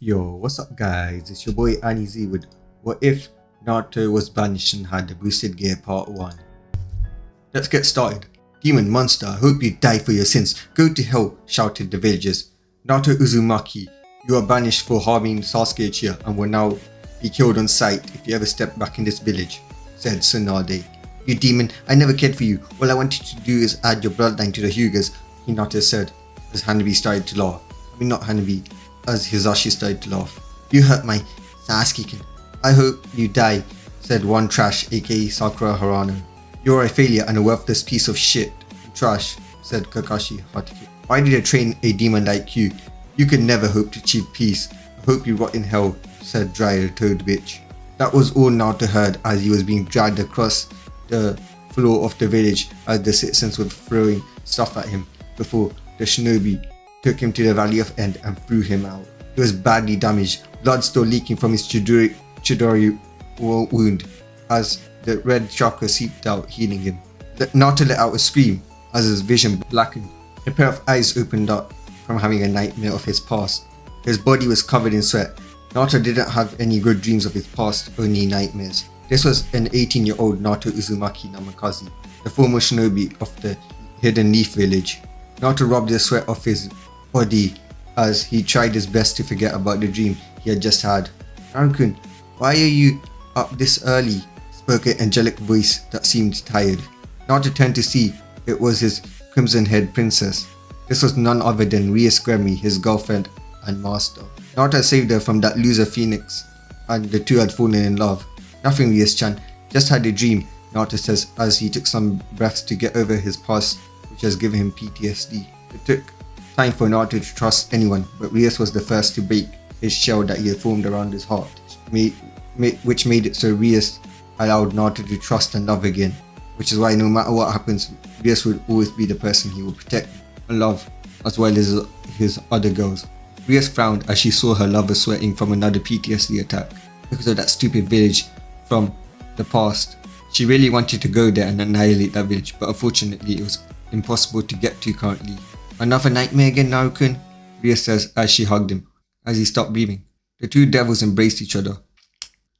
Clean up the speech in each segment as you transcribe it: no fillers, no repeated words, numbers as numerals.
Yo, what's up guys? It's your boy Annie Z with What If Naruto Was Banished and Had the Boosted Gear Part 1. Let's get started. Demon monster, I hope you die for your sins. Go to hell, shouted the villagers. Naruto Uzumaki, you are banished for harming Sasuke Uchiha and will now be killed on sight if you ever step back in this village, said Tsunade. You demon, I never cared for you. All I wanted to do is add your bloodline to the Hyugas, Hinata said, as Hanabi started to laugh. Not Hanabi, as Hisashi started to laugh. You hurt my Sasuke. I hope you die, said one trash, aka Sakura Harano. You're a failure and a worthless piece of shit. Trash, said Kakashi Hatake. Why did I train a demon like you? You could never hope to achieve peace. I hope you rot in hell, said Dry Toad Bitch. That was all Naruto heard as he was being dragged across the floor of the village as the citizens were throwing stuff at him before the shinobi took him to the Valley of End and threw him out. He was badly damaged, blood still leaking from his Chidori wound as the red chakra seeped out, healing him. Naruto let out a scream as his vision blackened. A pair of eyes opened up from having a nightmare of his past. His body was covered in sweat. Naruto didn't have any good dreams of his past, only nightmares. This was an 18-year-old Naruto Uzumaki Namikaze, the former shinobi of the Hidden Leaf village. Naruto rubbed the sweat off his body as he tried his best to forget about the dream he had just had. Naruto, why are you up this early? Spoke an angelic voice that seemed tired. Naruto turned to see it was his crimson-haired princess. This was none other than Rias, his girlfriend and master. Naruto had saved her from that loser Phoenix and the two had fallen in love. Nothing, Rias-chan, just had a dream, Naruto says as he took some breaths to get over his past, which has given him PTSD. It took time for Naruto to trust anyone, but Rias was the first to break his shell that he had formed around his heart, which made it so Rias allowed Naruto to trust and love again, which is why no matter what happens, Rias would always be the person he would protect and love, as well as his other girls. Rias frowned as she saw her lover sweating from another PTSD attack because of that stupid village from the past. She really wanted to go there and annihilate that village, but unfortunately it was impossible to get to currently. Another nightmare again, Naruto? Rias says as she hugged him, as he stopped breathing. The two devils embraced each other.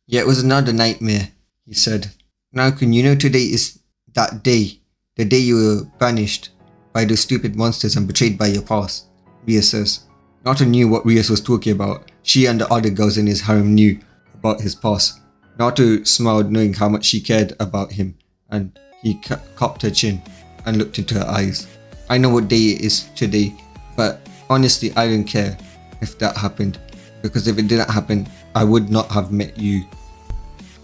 Yeah, it was another nightmare, he said. Naruto, you know today is that day, the day you were banished by those stupid monsters and betrayed by your past, Rias says. Naruto knew what Rias was talking about. She and the other girls in his harem knew about his past. Naruto smiled knowing how much she cared about him, and he cupped her chin and looked into her eyes. I know what day it is today, but honestly I don't care if that happened, because if it didn't happen, I would not have met you.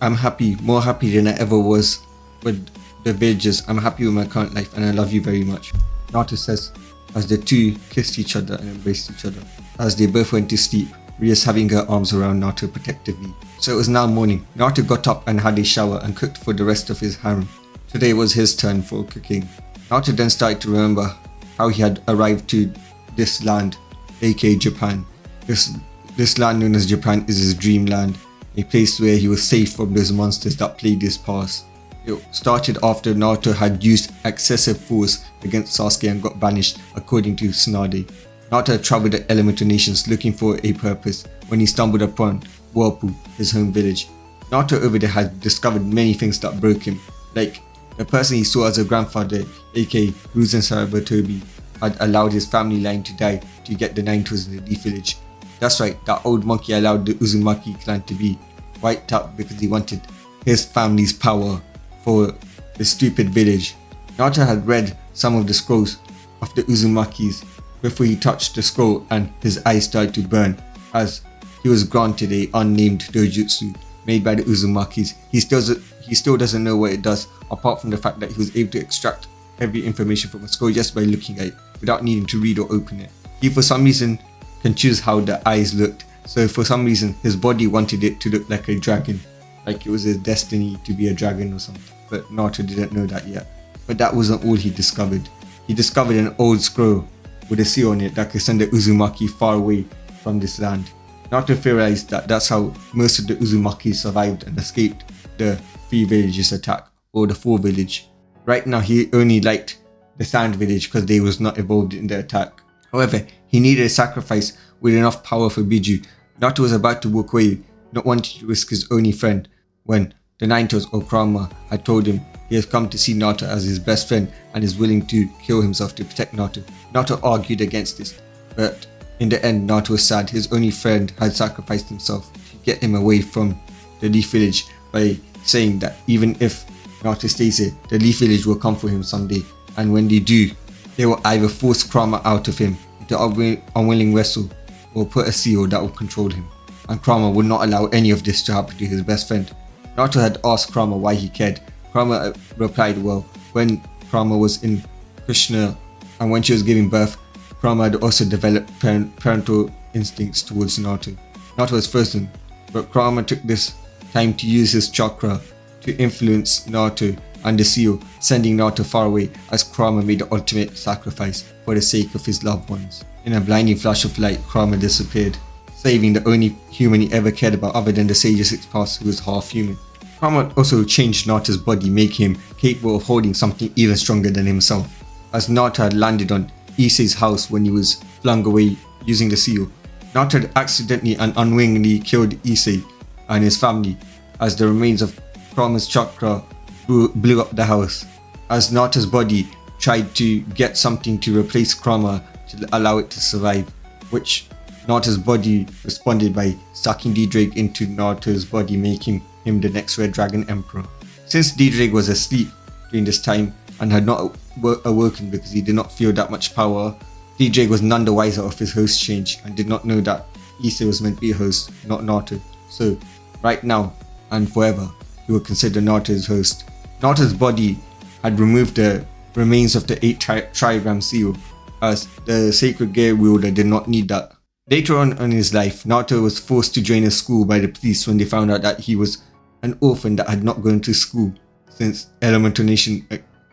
I'm happy, more happy than I ever was with the villagers. I'm happy with my current life and I love you very much, Naruto says as the two kissed each other and embraced each other. As they both went to sleep, Rias having her arms around Naruto protectively. So it was now morning. Naruto got up and had a shower and cooked for the rest of his harem. Today was his turn for cooking. Naruto then started to remember how he had arrived to this land, aka Japan. This land known as Japan is his dreamland, a place where he was safe from those monsters that plagued his past. It started after Naruto had used excessive force against Sasuke and got banished, according to Tsunade. Naruto had travelled the elemental nations looking for a purpose when he stumbled upon Whirlpool, his home village. Naruto over there had discovered many things that broke him, like the person he saw as a grandfather, aka Ruzen Sarutobi, had allowed his family line to die to get the 9 toes in the Leaf village. That's right, that old monkey allowed the Uzumaki clan to be wiped out because he wanted his family's power for the stupid village. Naruto had read some of the scrolls of the Uzumakis before he touched the scroll and his eyes started to burn as he was granted a unnamed dojutsu made by the Uzumakis. He still doesn't know what it does, apart from the fact that he was able to extract every information from a scroll just by looking at it without needing to read or open it. He for some reason can choose how the eyes looked, so for some reason his body wanted it to look like a dragon, like it was his destiny to be a dragon or something, but Naruto didn't know that yet. But that wasn't all he discovered. He discovered an old scroll with a seal on it that could send the Uzumaki far away from this land. Naruto theorized that that's how most of the Uzumaki survived and escaped the 3 villages attack, or the 4 village. Right now he only liked the Sand village because they was not involved in the attack. However, he needed a sacrifice with enough power for Biju, Naruto was about to walk away, not wanting to risk his only friend, when the Nine-Tails or Kurama had told him he has come to see Naruto as his best friend and is willing to kill himself to protect Naruto. Naruto argued against this, but in the end Naruto was sad. His only friend had sacrificed himself to get him away from the Leaf Village by saying that even if Naruto stays here, the Leaf Village will come for him someday, and when they do, they will either force Kurama out of him into an unwilling vessel or put a seal that will control him, and Kurama would not allow any of this to happen to his best friend. Naruto had asked Kurama why he cared. Kurama replied, well, when Kurama was in Krishna and when she was giving birth, Kurama had also developed parental instincts towards Naruto. Naruto was frozen, but Kurama took this time to use his chakra to influence Naruto and the seal, sending Naruto far away as Kurama made the ultimate sacrifice for the sake of his loved ones. In a blinding flash of light, Kurama disappeared, saving the only human he ever cared about other than the Sage of Six Paths, who was half human. Kurama also changed Naruto's body, making him capable of holding something even stronger than himself. As Naruto had landed on Issei's house when he was flung away using the seal, Naruto had accidentally and unwittingly killed Issei and his family, as the remains of Kurama's chakra blew up the house. As Naruto's body tried to get something to replace Kurama to allow it to survive, which Naruto's body responded by sucking D-Drake into Naruto's body, making him the next Red Dragon Emperor. Since D-Drake was asleep during this time and had not awoken because he did not feel that much power, D-Drake was none the wiser of his host change and did not know that Issei was meant to be a host, not Naruto. So, right now and forever, he would consider Naruto his host. Naruto's body had removed the remains of the 8 trigram seal, as the sacred gear wielder did not need that. Later on in his life, Naruto was forced to join a school by the police when they found out that he was an orphan that had not gone to school, since Elemental Nation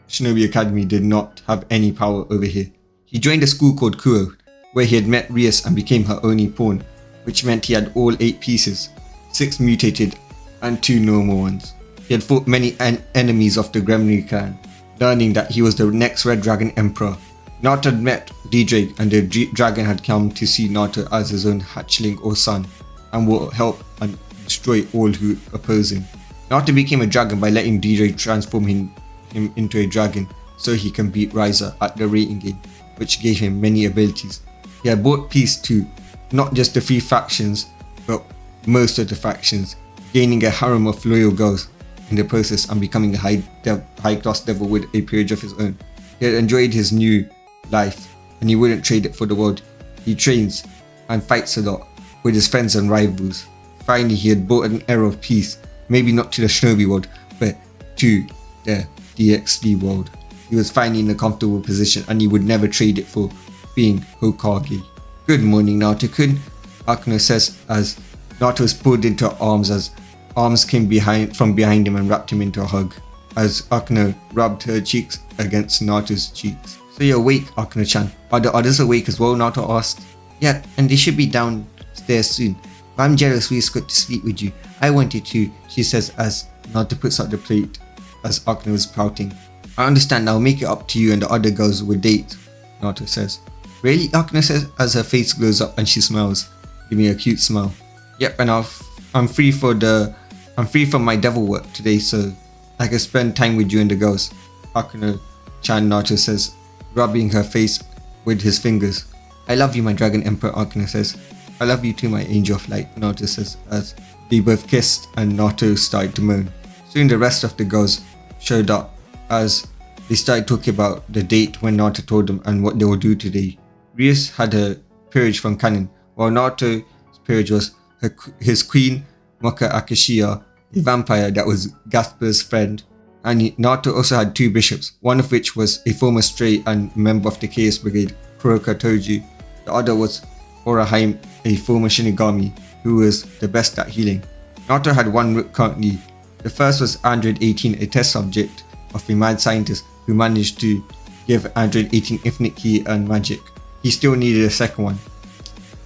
Shinobi Academy did not have any power over here. He joined a school called Kuro, where he had met Rias and became her only pawn, which meant he had all 8 pieces, 6 mutated and 2 normal ones. He had fought many enemies of the Gremory clan, learning that he was the next Red Dragon Emperor. Naruto had met D-Drake, and the dragon had come to see Naruto as his own hatchling or son, and will help and destroy all who oppose him. Naruto became a dragon by letting D-Drake transform him into a dragon so he can beat Rias at the rating game, which gave him many abilities. He had brought peace to not just the 3 factions, but most of the factions, gaining a harem of loyal girls in the process and becoming a high-class devil with a peerage of his own. He had enjoyed his new life and he wouldn't trade it for the world. He trains and fights a lot with his friends and rivals. Finally, he had brought an era of peace, maybe not to the Shinobi world, but to the DxD world. He was finally in a comfortable position and he would never trade it for being Hokage. Good morning, Naruto-kun, Akeno says as Naruto was pulled into her arms, as arms came from behind him and wrapped him into a hug, as Akeno rubbed her cheeks against Naruto's cheeks. So you're awake, Akeno-chan. Are the others awake as well? Naruto asked. Yep, and they should be downstairs soon. But I'm jealous we got to sleep with you. I wanted to, she says as Naruto puts out the plate as Akeno is pouting. I understand, I'll make it up to you and the other girls will date, Naruto says. Really? Akeno says as her face glows up and she smiles, giving a cute smile. Yep, and I'm free from my devil work today, so I can spend time with you and the girls, Akeno-chan, Naruto says, rubbing her face with his fingers. I love you, my Dragon Emperor, Akeno says. I love you too, my angel of light, Naruto says as they both kissed and Naruto started to moan. Soon the rest of the girls showed up as they started talking about the date when Naruto told them and what they will do today. Rias had a peerage from Canon, while Naruto's peerage was his queen, Moka Akashiya, a vampire that was Gaspar's friend, and Naruto also had 2 bishops, one of which was a former stray and member of the Chaos Brigade, Kuroka Toujou. The other was Orahime, a former Shinigami, who was the best at healing. Naruto had 1 rook currently. The first was Android 18, a test subject of a mad scientist who managed to give Android 18 infinite ki and magic. He still needed a second one.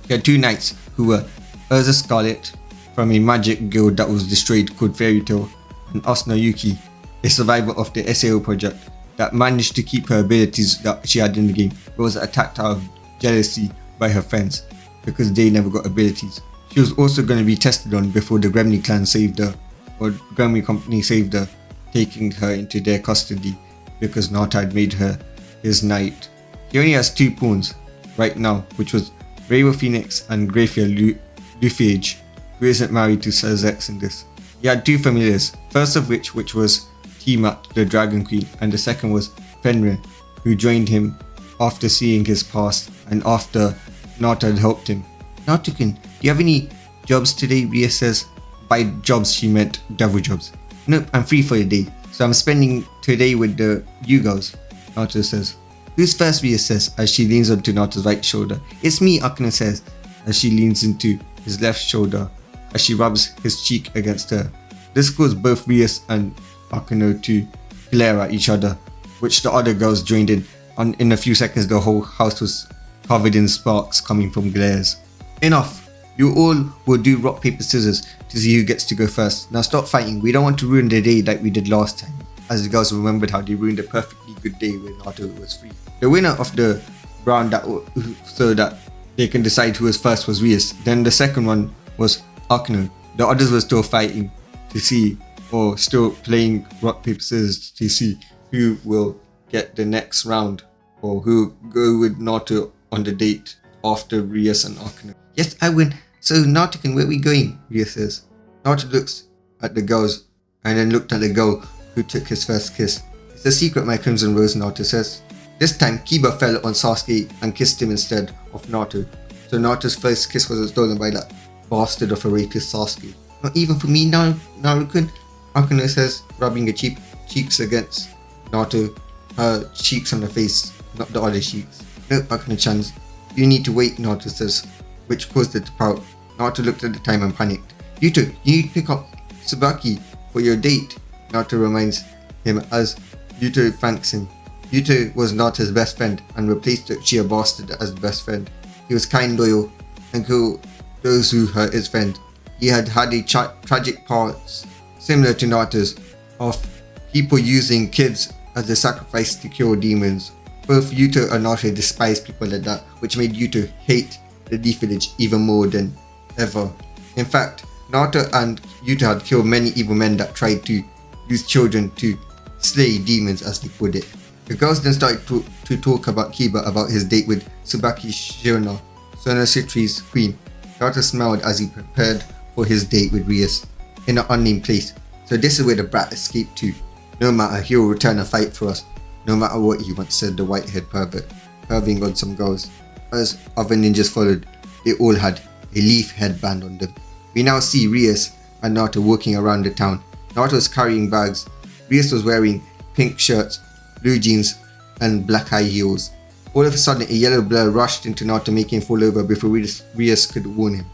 He had 2 knights who were Urza Scarlet from a magic guild that was destroyed called Fairy Tail, and Asuna Yuki, a survivor of the SAO project that managed to keep her abilities that she had in the game, but was attacked out of jealousy by her friends because they never got abilities. She was also going to be tested on before the Gremory clan saved her, or Gremory company saved her, taking her into their custody because Naruto had made her his knight. He only has 2 pawns right now, which was Rainbow Phoenix and grayfia lucifage, who isn't married to Sasuke in this. He had 2 familiars, first of which was Tiamat, the Dragon Queen, and the second was Fenrir, who joined him after seeing his past and after Naruto had helped him. Naruto-kun, do you have any jobs today? Rias says. By jobs she meant devil jobs. Nope, I'm free for the day, so I'm spending today with the you girls, Naruto says. Who's first? Rias says as she leans onto Naruto's right shoulder. It's me, Akeno says as she leans into his left shoulder as she rubs his cheek against her. This caused both Rias and Akeno to glare at each other, which the other girls joined in. In a few seconds the whole house was covered in sparks coming from glares. Enough! You all will do rock, paper, scissors to see who gets to go first. Now stop fighting, we don't want to ruin the day like we did last time. As the girls remembered how they ruined a perfectly good day when Naruto was free. The winner of the round so that they can decide who was first was Rias. Then the second one was Akeno. The others were still fighting to see, or still playing rock, paper, scissors to see who will get the next round, or who go with Naruto on the date after Rias and Akeno. Yes, I win. So Naruto-kun, where are we going? Rias says. Naruto looks at the girls and then looked at the girl who took his first kiss. It's a secret, my crimson rose, Naruto says. This time Kiba fell on Sasuke and kissed him instead of Naruto. So Naruto's first kiss was stolen by that bastard of a rapist Sasuke. Not even for me, Naruto-kun, Akeno says, rubbing her cheeks against Naruto, her cheeks on her face, not the other cheeks. No, Akeno-chan, you need to wait, Naruto says, which caused her to pout. Naruto looked at the time and panicked. Yuto, you need to pick up Tsubaki for your date, Naruto reminds him as Yuto thanks him. Yuto was Naruto's best friend and replaced the Uchiha bastard as the best friend. He was kind, loyal, and killed those who hurt his friend. He had had a tragic past similar to Naruto's, of people using kids as a sacrifice to kill demons. Both Yuto and Naruto despised people like that, which made Yuto hate the Leaf Village even more than ever. In fact, Naruto and Yuto had killed many evil men that tried to use children to slay demons, as they put it. The girls then started to talk about Kiba about his date with Tsubaki Shirona, Sonosutri's queen. Naruto smiled as he prepared for his date with Rias in an unnamed place. So this is where the brat escaped to. No matter, he will return and fight for us. No matter what, he once said, the white-haired pervert, perving on some girls. As other ninjas followed, they all had a leaf headband on them. We now see Rias and Naruto walking around the town. Naruto was carrying bags. Rias was wearing pink shirts, blue jeans, and black high heels. All of a sudden, a yellow blur rushed into Naruto, making him fall over before Rias could warn him.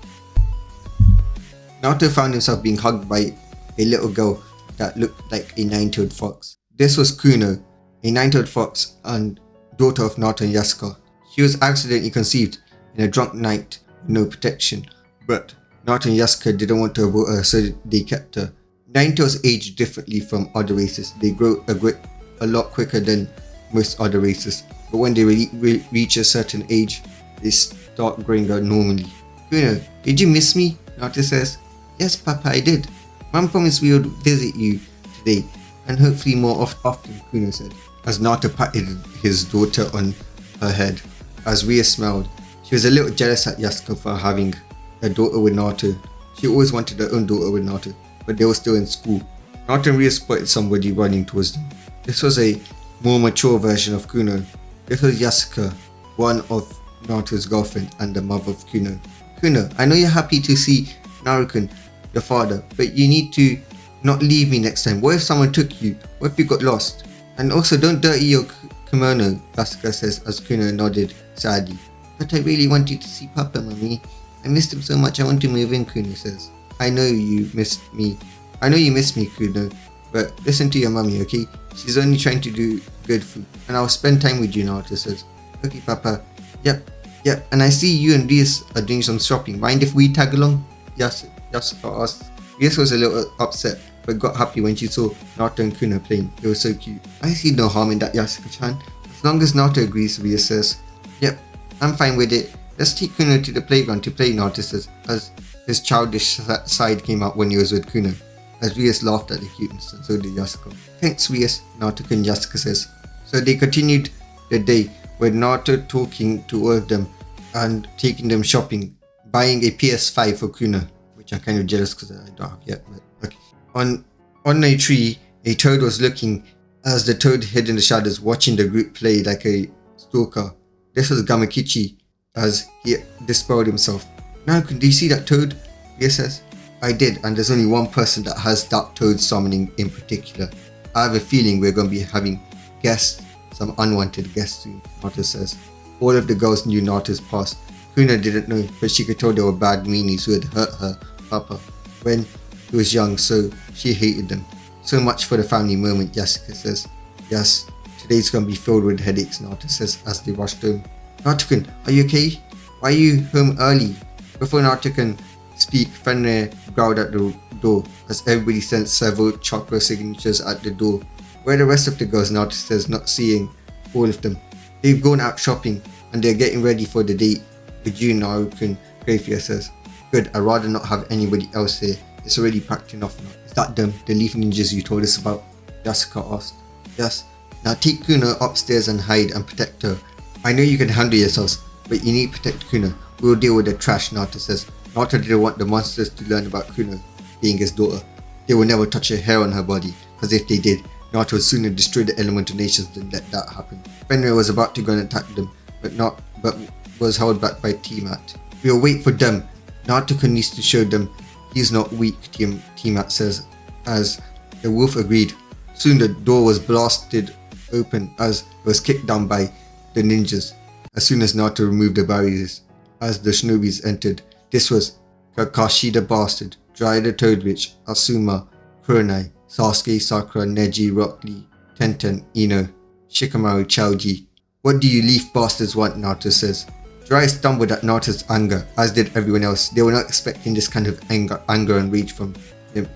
Naruto found himself being hugged by a little girl that looked like a 9-tailed fox. This was Kuno, a 9-tailed fox and daughter of Naruto and Yasaka. She was accidentally conceived in a drunk night with no protection, but Naruto and Yasaka didn't want to abort her, so they kept her. 9-tails age differently from other races. They grow a lot quicker than most other races, but when they reach a certain age, they start growing out normally. Kuno, did you miss me? Naruto says. Yes, Papa, I did. Mom promised we would visit you today, and hopefully more often, Kuno said, as Naruto patted his daughter on her head. As Rias smiled, she was a little jealous at Yasaka for having a daughter with Naruto. She always wanted her own daughter with Naruto, but they were still in school. Naruto and Rias spotted somebody running towards them. This was a more mature version of Kuno. This was Yasaka, one of Naruto's girlfriend and the mother of Kuno. Kuno, I know you're happy to see Naruto, your father, but you need to not leave me next time. What if someone took you? What if you got lost? And also, don't dirty your kimono, Yasaka says as Kuno nodded sadly. But I really want you to see Papa, Mommy. I missed him so much I want to move in, Kuno says. I know you missed me, Kuno, but listen to your mommy, okay? She's only trying to do good for you, and I'll spend time with you, Naruto says. Okay, Papa. Yep, and I see you and Rias are doing some shopping. Mind if we tag along? Yasaka asked. Rias was a little upset, but got happy when she saw Naruto and Kuno playing. It was so cute. I see no harm in that, Yasaka-chan. As long as Naruto agrees, Rias says. Yep, I'm fine with it. Let's take Kuno to the playground to play, Naruto says, as His childish side came out when he was with Kuno, as Rias laughed at the cuteness, and so did Yasaka. Thanks Rias, Naruto and Yasaka says. So they continued the day with Naruto talking to all of them and taking them shopping, buying a PS5 for Kuno, which I'm kind of jealous because I don't have yet. But okay. On a tree, a toad was looking as the toad hid in the shadows, watching the group play like a stalker. This was Gamakichi as he dispelled himself. Naruto, do you see that toad? Rias says. I did, and there's only one person that has that toad summoning in particular. I have a feeling we're going to be having guests, some unwanted guests soon, Naruto says. All of the girls knew Naruto's past. Kuno didn't know, but she could tell they were bad meanies who had hurt her papa when he was young, so she hated them. So much for the family moment, Yasaka says. Yes, today's going to be filled with headaches, Naruto says as they rushed home. Naruto-kun, are you okay? Why are you home early? Before Naruto can speak, Fenrir growled at the door as everybody sensed several chakra signatures at the door. Where are the rest of the girls? Naruto says, not seeing all of them. They've gone out shopping and they're getting ready for the date with you, Naruto, grayfia says. Good, I'd rather not have anybody else here. It's already packed enough now. Is that them, the leaf ninjas you told us about? Yasaka asked. Yes. Now take Kuno upstairs and hide and protect her. I know you can handle yourselves, but you need to protect Kuno. We'll deal with the trash, Naruto says. Naruto didn't want the monsters to learn about Kuno being his daughter. They will never touch a hair on her body, because if they did, Naruto would sooner destroy the elemental nations than let that happen. Fenrir was about to go and attack them, but was held back by Tiamat. We'll wait for them. Naruto needs to show them he's not weak, Tiamat says, as the wolf agreed. Soon the door was blasted open as it was kicked down by the ninjas. As soon as Naruto removed the barriers, as the shinobis entered, this was Kakashi the Bastard, Dry the Toad Witch, Asuma, Kurenai, Sasuke, Sakura, Neji, Rock Lee, Tenten, Ino, Shikamaru, Chouji. What do you leaf bastards want? Naruto says. Dry stumbled at Naruto's anger, as did everyone else. They were not expecting this kind of anger and rage from him,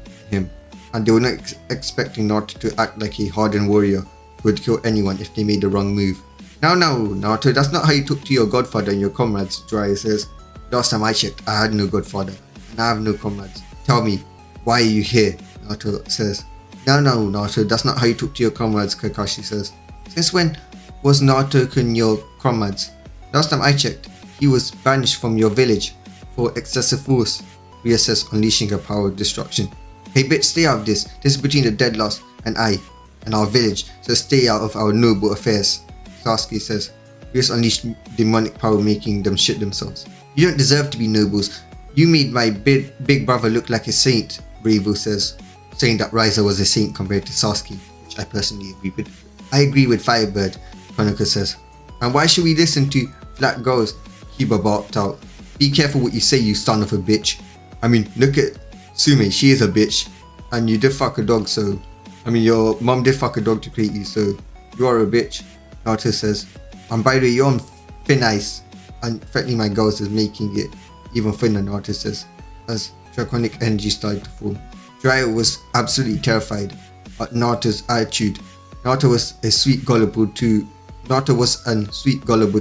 and they were not expecting Naruto to act like a hardened warrior who would kill anyone if they made the wrong move. No, Naruto, that's not how you talk to your godfather and your comrades, Dry says. Last time I checked, I had no godfather, and I have no comrades. Tell me, why are you here? Naruto says. No, Naruto, that's not how you talk to your comrades, Kakashi says. Since when was Naruto-kun your comrades? Last time I checked, he was banished from your village for excessive force, Rias says, unleashing her power of destruction. Hey bitch, stay out of this. This is between the dead lost and I, and our village, so stay out of our noble affairs, Sasuke says. Rias unleashed demonic power, making them shit themselves. You don't deserve to be nobles. You made my big brother look like a saint, Bravo says, saying that Riza was a saint compared to Sasuke, which I personally agree with. I agree with Firebird, Konoha says. And why should we listen to flat girls? Kiba barked out. Be careful what you say, you son of a bitch. I mean, look at Sume, she is a bitch. And you did fuck a dog, so... I mean, your mom did fuck a dog to create you, so... You are a bitch, Naruto says. And by the way, you're on thin ice. And threatening my girls is making it even thinner, Naruto says, as draconic energy started to form. Jiraiya was absolutely terrified at Naruto's attitude. Naruto was a sweet gullible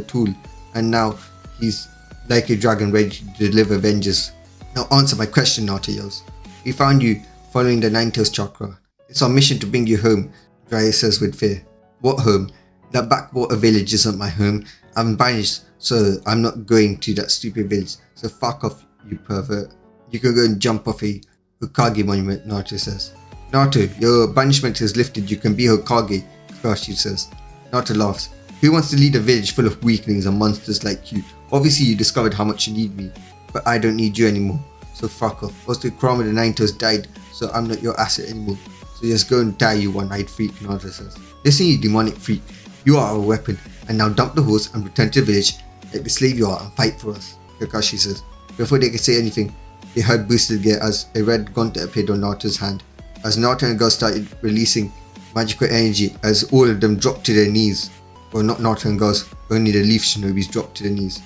tool, and now he's like a dragon ready to deliver vengeance. Now answer my question, Naruto yells. We found you following the Nine-Tails chakra. It's our mission to bring you home, Jiraiya says with fear. What home? That backwater village isn't my home. I'm banished, so I'm not going to that stupid village. So fuck off, you pervert. You can go and jump off a Hokage monument, Naruto says. Naruto, your banishment is lifted. You can be Hokage, Kakashi says. Naruto laughs. Who wants to lead a village full of weaklings and monsters like you? Obviously you discovered how much you need me, but I don't need you anymore. So fuck off. Also, Kurama the Nine-Tails died, so I'm not your asset anymore. So just go and die, you one-eyed freak, Naruto says. Listen, you demonic freak. You are our weapon, and now dump the horse and return to the village like the slave you are and fight for us, Kakashi says. Before they could say anything, they heard boosted gear as a red gauntlet appeared on Naruto's hand. As Naruto and the girls started releasing magical energy, as all of them dropped to their knees. Well, not Naruto and girls, only the leaf shinobis dropped to their knees.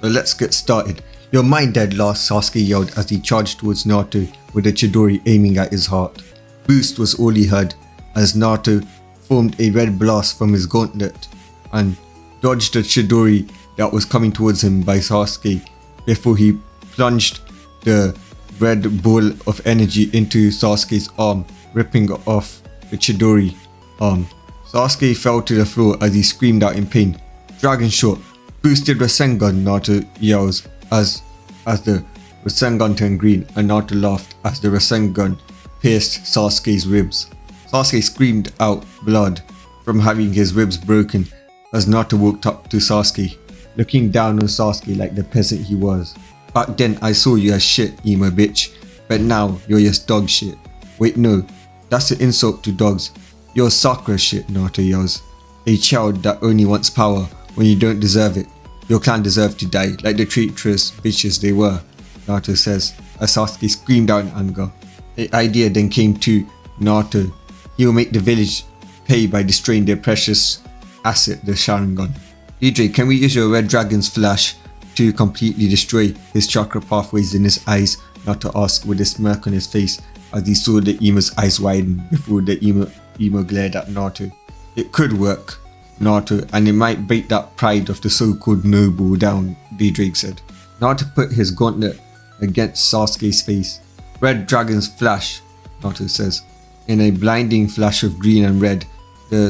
So let's get started. You're mine, dead last, Sasuke yelled as he charged towards Naruto with a Chidori aiming at his heart. Boost was all he heard, as Naruto formed a red blast from his gauntlet and dodged the Chidori that was coming towards him by Sasuke before he plunged the red ball of energy into Sasuke's arm, ripping off the Chidori arm. Sasuke fell to the floor as he screamed out in pain. Dragon shot, boosted Rasengan, Naruto yells as the Rasengan turned green, and Naruto laughed as the Rasengan pierced Sasuke's ribs. Sasuke screamed out blood from having his ribs broken as Naruto walked up to Sasuke, looking down on Sasuke like the peasant he was. Back then I saw you as shit, emo bitch, but now you're just dog shit. Wait, no, that's an insult to dogs. You're Sakura shit, Naruto yells. A child that only wants power when you don't deserve it. Your clan deserved to die like the traitorous bitches they were, Naruto says as Sasuke screamed out in anger. An idea then came to Naruto. He will make the village pay by destroying their precious asset, the Sharingan. DJ, can we use your red dragon's flash to completely destroy his chakra pathways in his eyes? Naruto asked with a smirk on his face as he saw the emo's eyes widen before the emo glared at Naruto. It could work, Naruto, and it might break that pride of the so-called noble down, D-Drake said. Naruto put his gauntlet against Sasuke's face. Red dragon's flash, Naruto says. In a blinding flash of green and red, the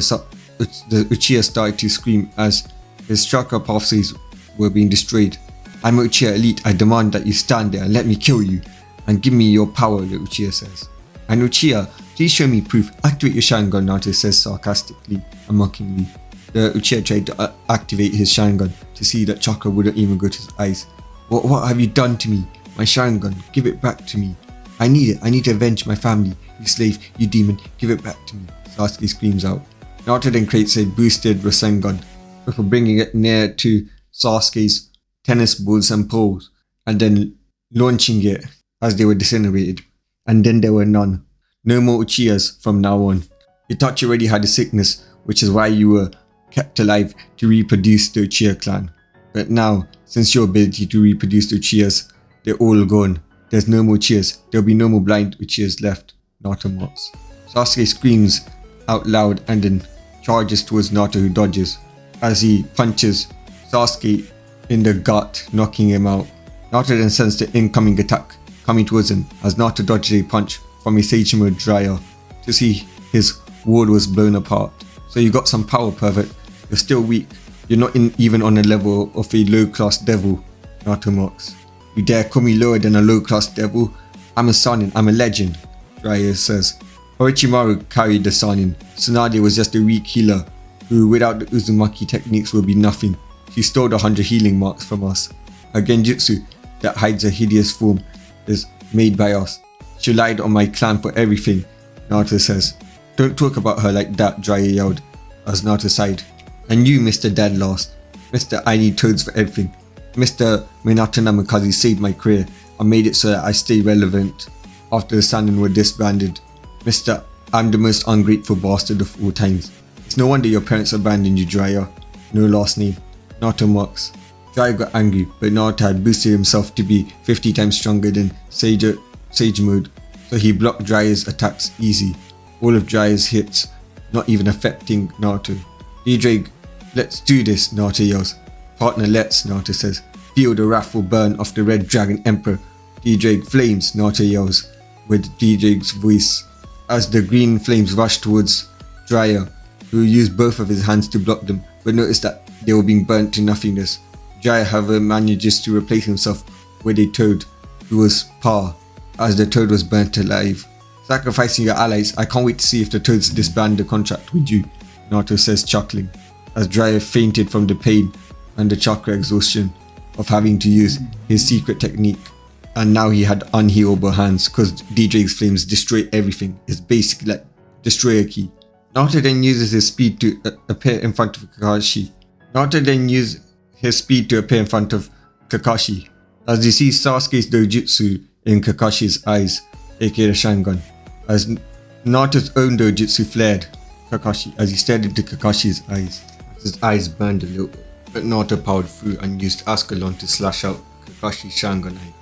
Uchiha started to scream as his chakra pathways were being destroyed. I'm Uchiha Elite, I demand that you stand there and let me kill you, and give me your power, the Uchiha says. And Uchiha, please show me proof, activate your Sharingan, Naruto says sarcastically and mockingly. The Uchiha tried to activate his Sharingan to see that chakra wouldn't even go to his eyes. What have you done to me? My Sharingan, give it back to me. I need to avenge my family. You slave, you demon, give it back to me, Sasuke screams out. Naruto then creates a boosted Rasengan before bringing it near to Sasuke's tennis balls and poles, and then launching it as they were disintegrated. And then there were none. No more Uchihas from now on. Itachi already had a sickness, which is why you were kept alive to reproduce the Uchiha clan. But now, since your ability to reproduce the Uchihas, they're all gone. There's no more Uchihas. There'll be no more blind Uchihas left, Naruto mocks. Sasuke screams out loud and then charges towards Naruto, who dodges as he punches Sasuke in the gut, knocking him out. Naruto then sends the incoming attack coming towards him as Naruto dodged a punch from his Sage Mode dryer to see his ward was blown apart. So you got some power, pervert. You're still weak. You're not even on the level of a low-class devil, Naruto mocks. You dare call me lower than a low-class devil? I'm a Sanin, I'm a legend, Rias says. Orochimaru carried the Sanin. Tsunade was just a weak healer who without the uzumaki techniques will be nothing. She stole 100 healing marks from us. Her genjutsu that hides a hideous form is made by us. She relied on my clan for everything, Naruto says. Don't talk about her like that, Jiraiya yelled as Naruto sighed. And you, Mr. Dead Last. Mr. I need toads for everything. Mr. Minato Namikaze saved my career and made it so that I stay relevant after the Sanin were disbanded. Mr. I'm the most ungrateful bastard of all times. It's no wonder your parents abandoned you, Jiraiya. No last name. Naruto mocks. Jiraiya got angry, but Naruto had boosted himself to be 50 times stronger than Sage Mode, so he blocked Jiraiya's attacks easy. All of Jiraiya's hits not even affecting Naruto. D-Drake, let's do this, Naruto yells. Partner, let's, Naruto says. Feel the wrathful burn of the Red Dragon Emperor. D-Drake flames, Naruto yells with D-Drake's voice as the green flames rush towards Jiraiya, who used both of his hands to block them, but noticed that they were being burnt to nothingness. Jiraiya, however, manages to replace himself with a toad who was par, as the toad was burnt alive. Sacrificing your allies, I can't wait to see if the toads disband the contract with you, Naruto says, chuckling, as Jiraiya fainted from the pain and the chakra exhaustion of having to use his secret technique. And now he had unhealable hands because D-Drake's flames destroy everything. It's basically like destroyer key. Naruto then uses his speed to appear in front of Kakashi. As you see Sasuke's dojutsu in Kakashi's eyes, aka the Sharingan, as Naruto's own dojutsu flared Kakashi as he stared into Kakashi's eyes. His eyes burned a little, but Naruto powered through and used Ascalon to slash out Kakashi's Sharingan eye.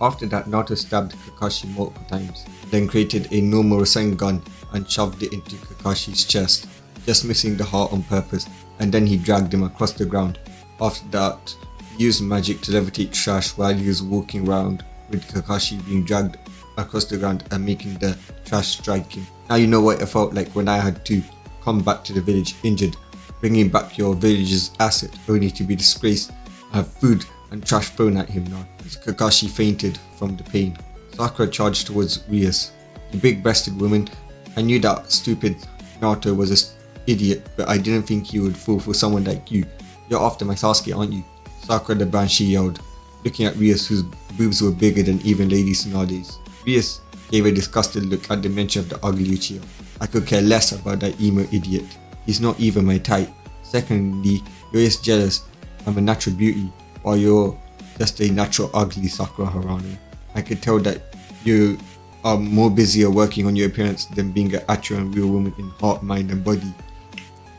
After that, Naruto stabbed Kakashi multiple times, then created a normal Rasengan and shoved it into Kakashi's chest, just missing the heart on purpose, and then he dragged him across the ground. After that, he used magic to levitate trash while he was walking around with Kakashi being dragged across the ground and making the trash striking. Now you know what it felt like when I had to come back to the village injured, bringing back your village's asset only to be disgraced and have food and trash thrown at him now. As Kakashi fainted from the pain, Sakura charged towards Rias. The big-breasted woman. I knew that stupid Naruto was an idiot, but I didn't think he would fall for someone like you. You're after my Sasuke, aren't you? Sakura the Banshee yelled, looking at Rias, whose boobs were bigger than even ladies nowadays. Rias gave a disgusted look at the mention of the ugly Uchiha. I could care less about that emo idiot. He's not even my type. Secondly, you're just jealous. I'm a natural beauty, while you're just a natural ugly, Sakura Harano. I could tell that you are more busier working on your appearance than being an actual and real woman in heart, mind and body.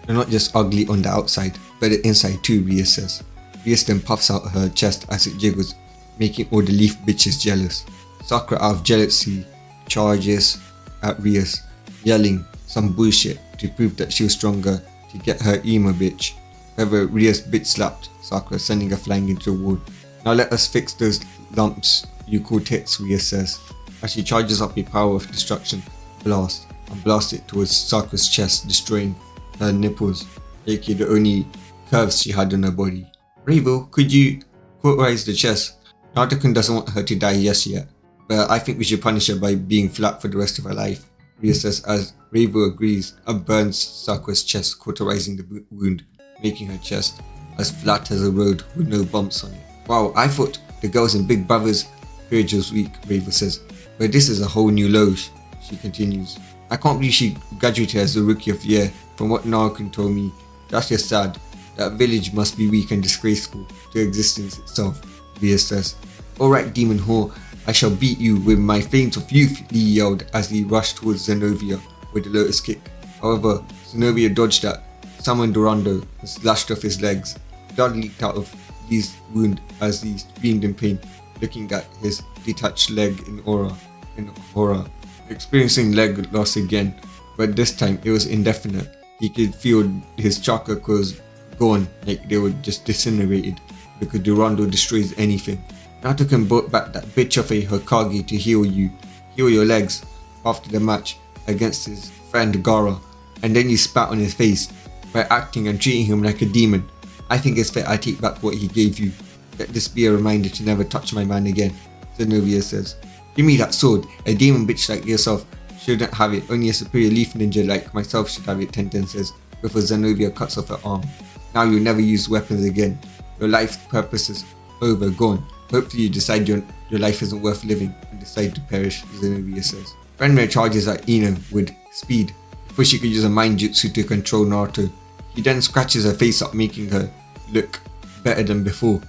You're not just ugly on the outside, but the inside too, Rias says. Rias then puffs out her chest as it jiggles, making all the leaf bitches jealous. Sakura, out of jealousy, charges at Rias, yelling some bullshit to prove that she was stronger to get her emo bitch. However, Rias bitch slapped Sakura, sending her flying into the wall. Now let us fix those lumps you call tits, Rias says, as she charges up a power of destruction blast and blasts it towards Sakura's chest, destroying her nipples, aka the only curves she had on her body. Revo, could you cauterize the chest? Naruto-kun doesn't want her to die yet, but I think we should punish her by being flat for the rest of her life, Rias says as Revo agrees and burns Sakura's chest, cauterizing the wound, making her chest as flat as a road with no bumps on it. Wow, I thought the girls in Big Brother's period was weak, Revo says, but this is a whole new low, she continues. I can't believe she graduated as the Rookie of the Year. From what Naruto told me, that's just sad. That village must be weak and disgraceful to existence itself, Rias says. Alright, demon whore, I shall beat you with my flames of youth, Lee yelled as he rushed towards Xenovia with a lotus kick. However, Xenovia dodged that, summoned Durando and slashed off his legs. Blood leaked out of Lee's wound as he screamed in pain, looking at his detached leg in horror. Experiencing leg loss again, but this time it was indefinite. He could feel his chakra was gone, like they were just disintegrated, because Durando destroys anything. Naruto-kun brought back that bitch of a Hokage to heal your legs after the match against his friend Gaara, and then you spat on his face by acting and treating him like a demon. I think it's fair I take back what he gave you. Let this be a reminder to never touch my man again, Xenovia says. Give me that sword. A demon bitch like yourself shouldn't have it. Only a superior leaf ninja like myself should have it, Tenten says, before Xenovia cuts off her arm. Now you'll never use weapons again. Your life's purpose is over, gone. Hopefully you decide your life isn't worth living and decide to perish, Xenovia says. Fenrir charges at Ino with speed before she could use a mind jutsu to control Naruto. He then scratches her face up, making her look better than before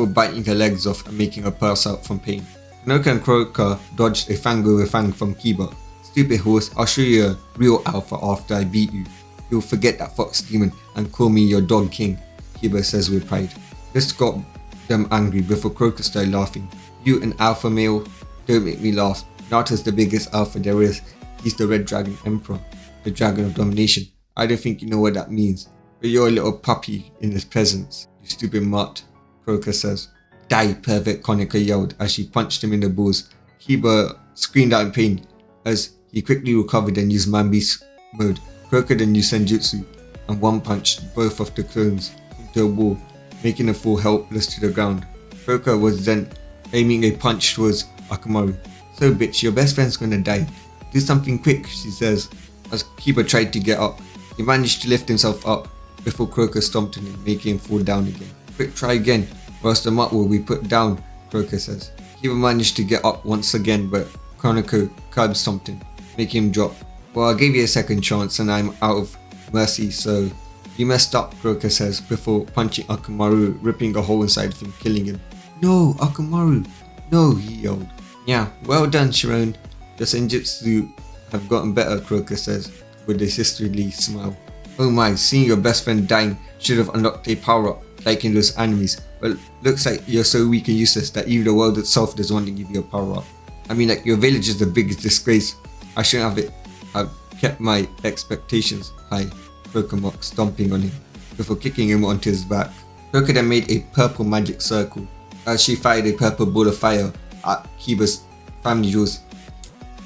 biting her legs off and making her pass out from pain. Konoha and Kutoka dodged a fang over fang from Kiba. Stupid horse, I'll show you a real alpha after I beat you. You'll forget that fox demon and call me your dog king, Kiba says with pride. This got them angry before Kutoka started laughing. You an alpha male? Don't make me laugh. Naruto's the biggest alpha there is. He's the Red Dragon Emperor, the Dragon of Domination. I don't think you know what that means, but you're a little puppy in his presence, you stupid mutt, Kutoka says. Die, pervert, Konoha yelled as she punched him in the balls. Kiba screamed out in pain as he quickly recovered and used man beast mode. Kutoka then used senjutsu and one punched both of the clones into a wall, making them fall helpless to the ground. Kutoka was then aiming a punch towards Akamaru. So bitch, your best friend's gonna die. Do something quick, she says, as Kiba tried to get up. He managed to lift himself up before Kutoka stomped on him, making him fall down again. Quick, try again, or else the mutt will be put down, Kutoka says. Kiba managed to get up once again, but Konoha curb stomped him, making him drop. Well, I gave you a second chance and I'm out of mercy, so you messed up, Kutoka says, before punching Akamaru, ripping a hole inside of him, killing him. No, Akamaru, no, he yelled. Yeah, well done, Sharon. The senjutsu have gotten better, Kutoka says, with a sisterly smile. Oh my, seeing your best friend dying should have unlocked a power-up, like in those animes, but looks like you're so weak and useless that even the world itself doesn't want to give you a power-up. I mean, like, your village is the biggest disgrace. I shouldn't have kept my expectations high, Kutoka mocked, stomping on him, before kicking him onto his back. Kutoka then made a purple magic circle, as she fired a purple ball of fire at Kiba's family jewels.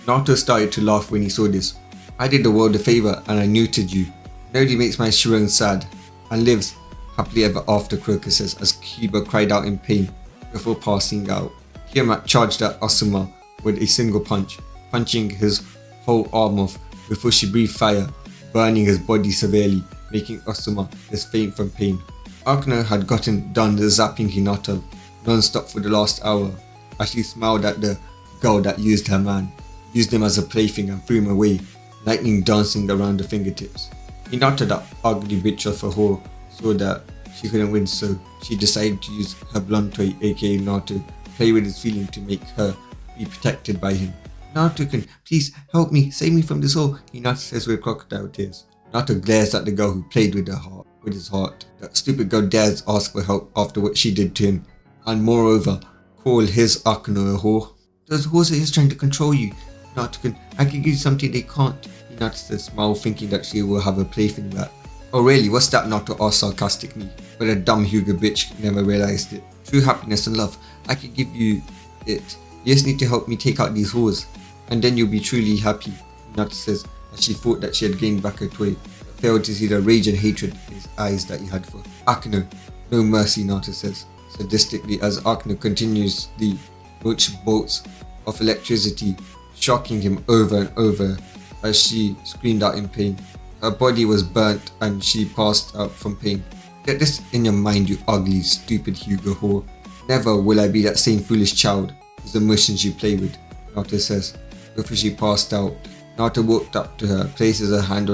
Naruto started to laugh when he saw this. I did the world a favor and I neutered you. Nobody makes my Shiran sad and lives happily ever after, Kutoka says as Kiba cried out in pain before passing out. Tiamat charged at Asuma with a single punch, punching his whole arm off before she breathed fire, burning his body severely, making Asuma just faint from pain. Akeno had gotten done zapping Hinata non-stop for the last hour as she smiled at the girl that used him as a plaything and threw him away, lightning dancing around the fingertips. Hinata, that ugly bitch of a whore, saw that she couldn't win, so she decided to use her blonde toy aka Naruto, play with his feeling to make her be protected by him. Naruto-kun, please help me, save me from this hole, Hinata says with crocodile tears. Naruto glares at the girl who played with his heart. That stupid girl dares ask for help after what she did to him, and moreover, call his Akeno a whore. Those whores are just trying to control you. Naruto-kun, I can give you something they can't. Hinata says, smile, thinking that she will have a plaything back. Oh really, what's that? Naruto asked sarcastically, but a dumb Hyuga bitch never realized it. True happiness and love, I can give you it. You just need to help me take out these whores, and then you'll be truly happy, Hinata says as she thought that she had gained back her toy, but failed to see the rage and hatred in his eyes that he had for Akeno. No mercy, Naruto says sadistically as Akeno continuously launch bolts of electricity, shocking him over and over as she screamed out in pain. Her body was burnt and she passed out from pain. Get this in your mind, you ugly, stupid Hyuga whore. Never will I be that same foolish child whose emotions you play with, Naruto says before she passed out. Naruto walked up to her, places her hand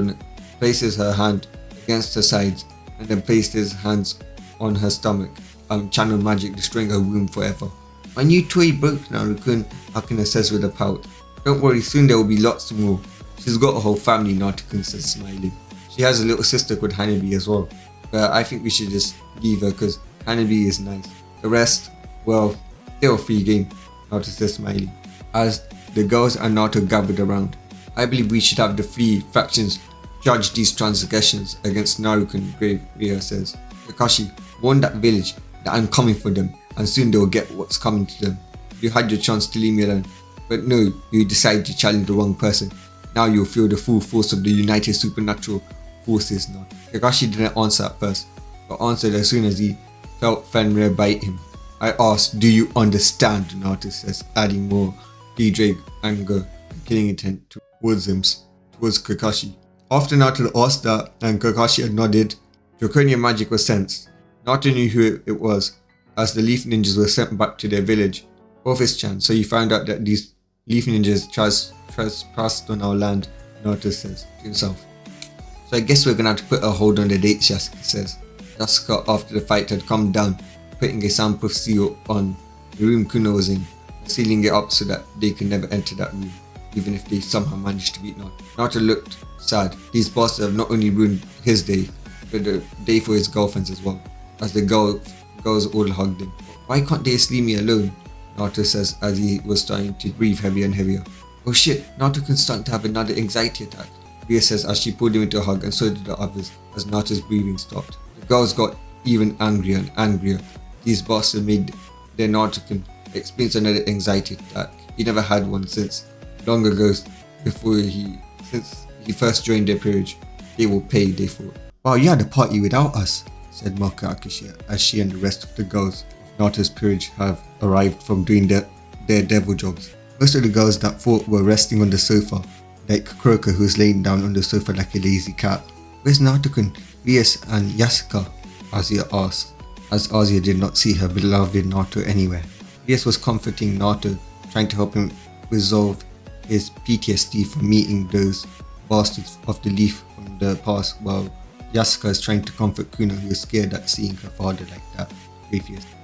against her sides, and then placed his hands on her stomach, channel magic destroying her womb forever. My new toy broke, Naruto-kun, Akeno says with a pout. Don't worry, soon there will be lots more. She's got a whole family, Naruto-kun says smiling. She has a little sister called Hanabi as well, but I think we should just leave her because Hanabi is nice. The rest, well, they're a free game, Naruto says smiling. As the girls and Naruto gathered around, I believe we should have the three factions judge these transgressions against Naruto-kun, grayfia says. Kakashi, warn that village that I'm coming for them and soon they'll get what's coming to them. You had your chance to leave me alone, but no, you decided to challenge the wrong person. Now you'll feel the full force of the united supernatural forces now. Kakashi didn't answer at first, but answered as soon as he felt Fenrir bite him. I asked, do you understand? Naruto says, adding more D-Drake anger and killing intent towards Kakashi. After Naruto asked that and Kakashi had nodded, draconian magic was sensed. Naruto knew who it was, as the leaf ninjas were sent back to their village, Office-chan, so he found out that these leaf ninjas trespassed on our land, Naruto says to himself. So I guess we're gonna have to put a hold on the dates, Yasaka says. Yasaka, after the fight, had come down, putting a soundproof seal on the room Kuno was in, sealing it up so that they could never enter that room, even if they somehow managed to beat Naruto. Naruto looked sad. These bastards have not only ruined his day, but the day for his girlfriends as well, as the girls all hugged him. Why can't they just leave me alone? Naruto says as he was starting to breathe heavier and heavier. Oh shit, Naruto-kun's starting to have another anxiety attack, Rias says as she pulled him into a hug, and so did the others as Naruto's breathing stopped. The girls got even angrier and angrier. These bastards made their Naruto-kun experience another anxiety attack. He never had one since long ago, since he first joined their peerage. They will pay, they thought. Wow, you had a party without us, said Maka Akishia as she and the rest of the girls of Naruto's peerage have arrived from doing their devil jobs. Most of the girls that fought were resting on the sofa, like Kutoka, who was laying down on the sofa like a lazy cat. Where's Naruto-kun, Rias and Yasaka? Azia asked, as Azia did not see her beloved Naruto anywhere. Rias was comforting Naruto, trying to help him resolve his PTSD from meeting those bastards of the leaf from the past, while Yasaka is trying to comfort Kuno, who is scared at seeing her father like that,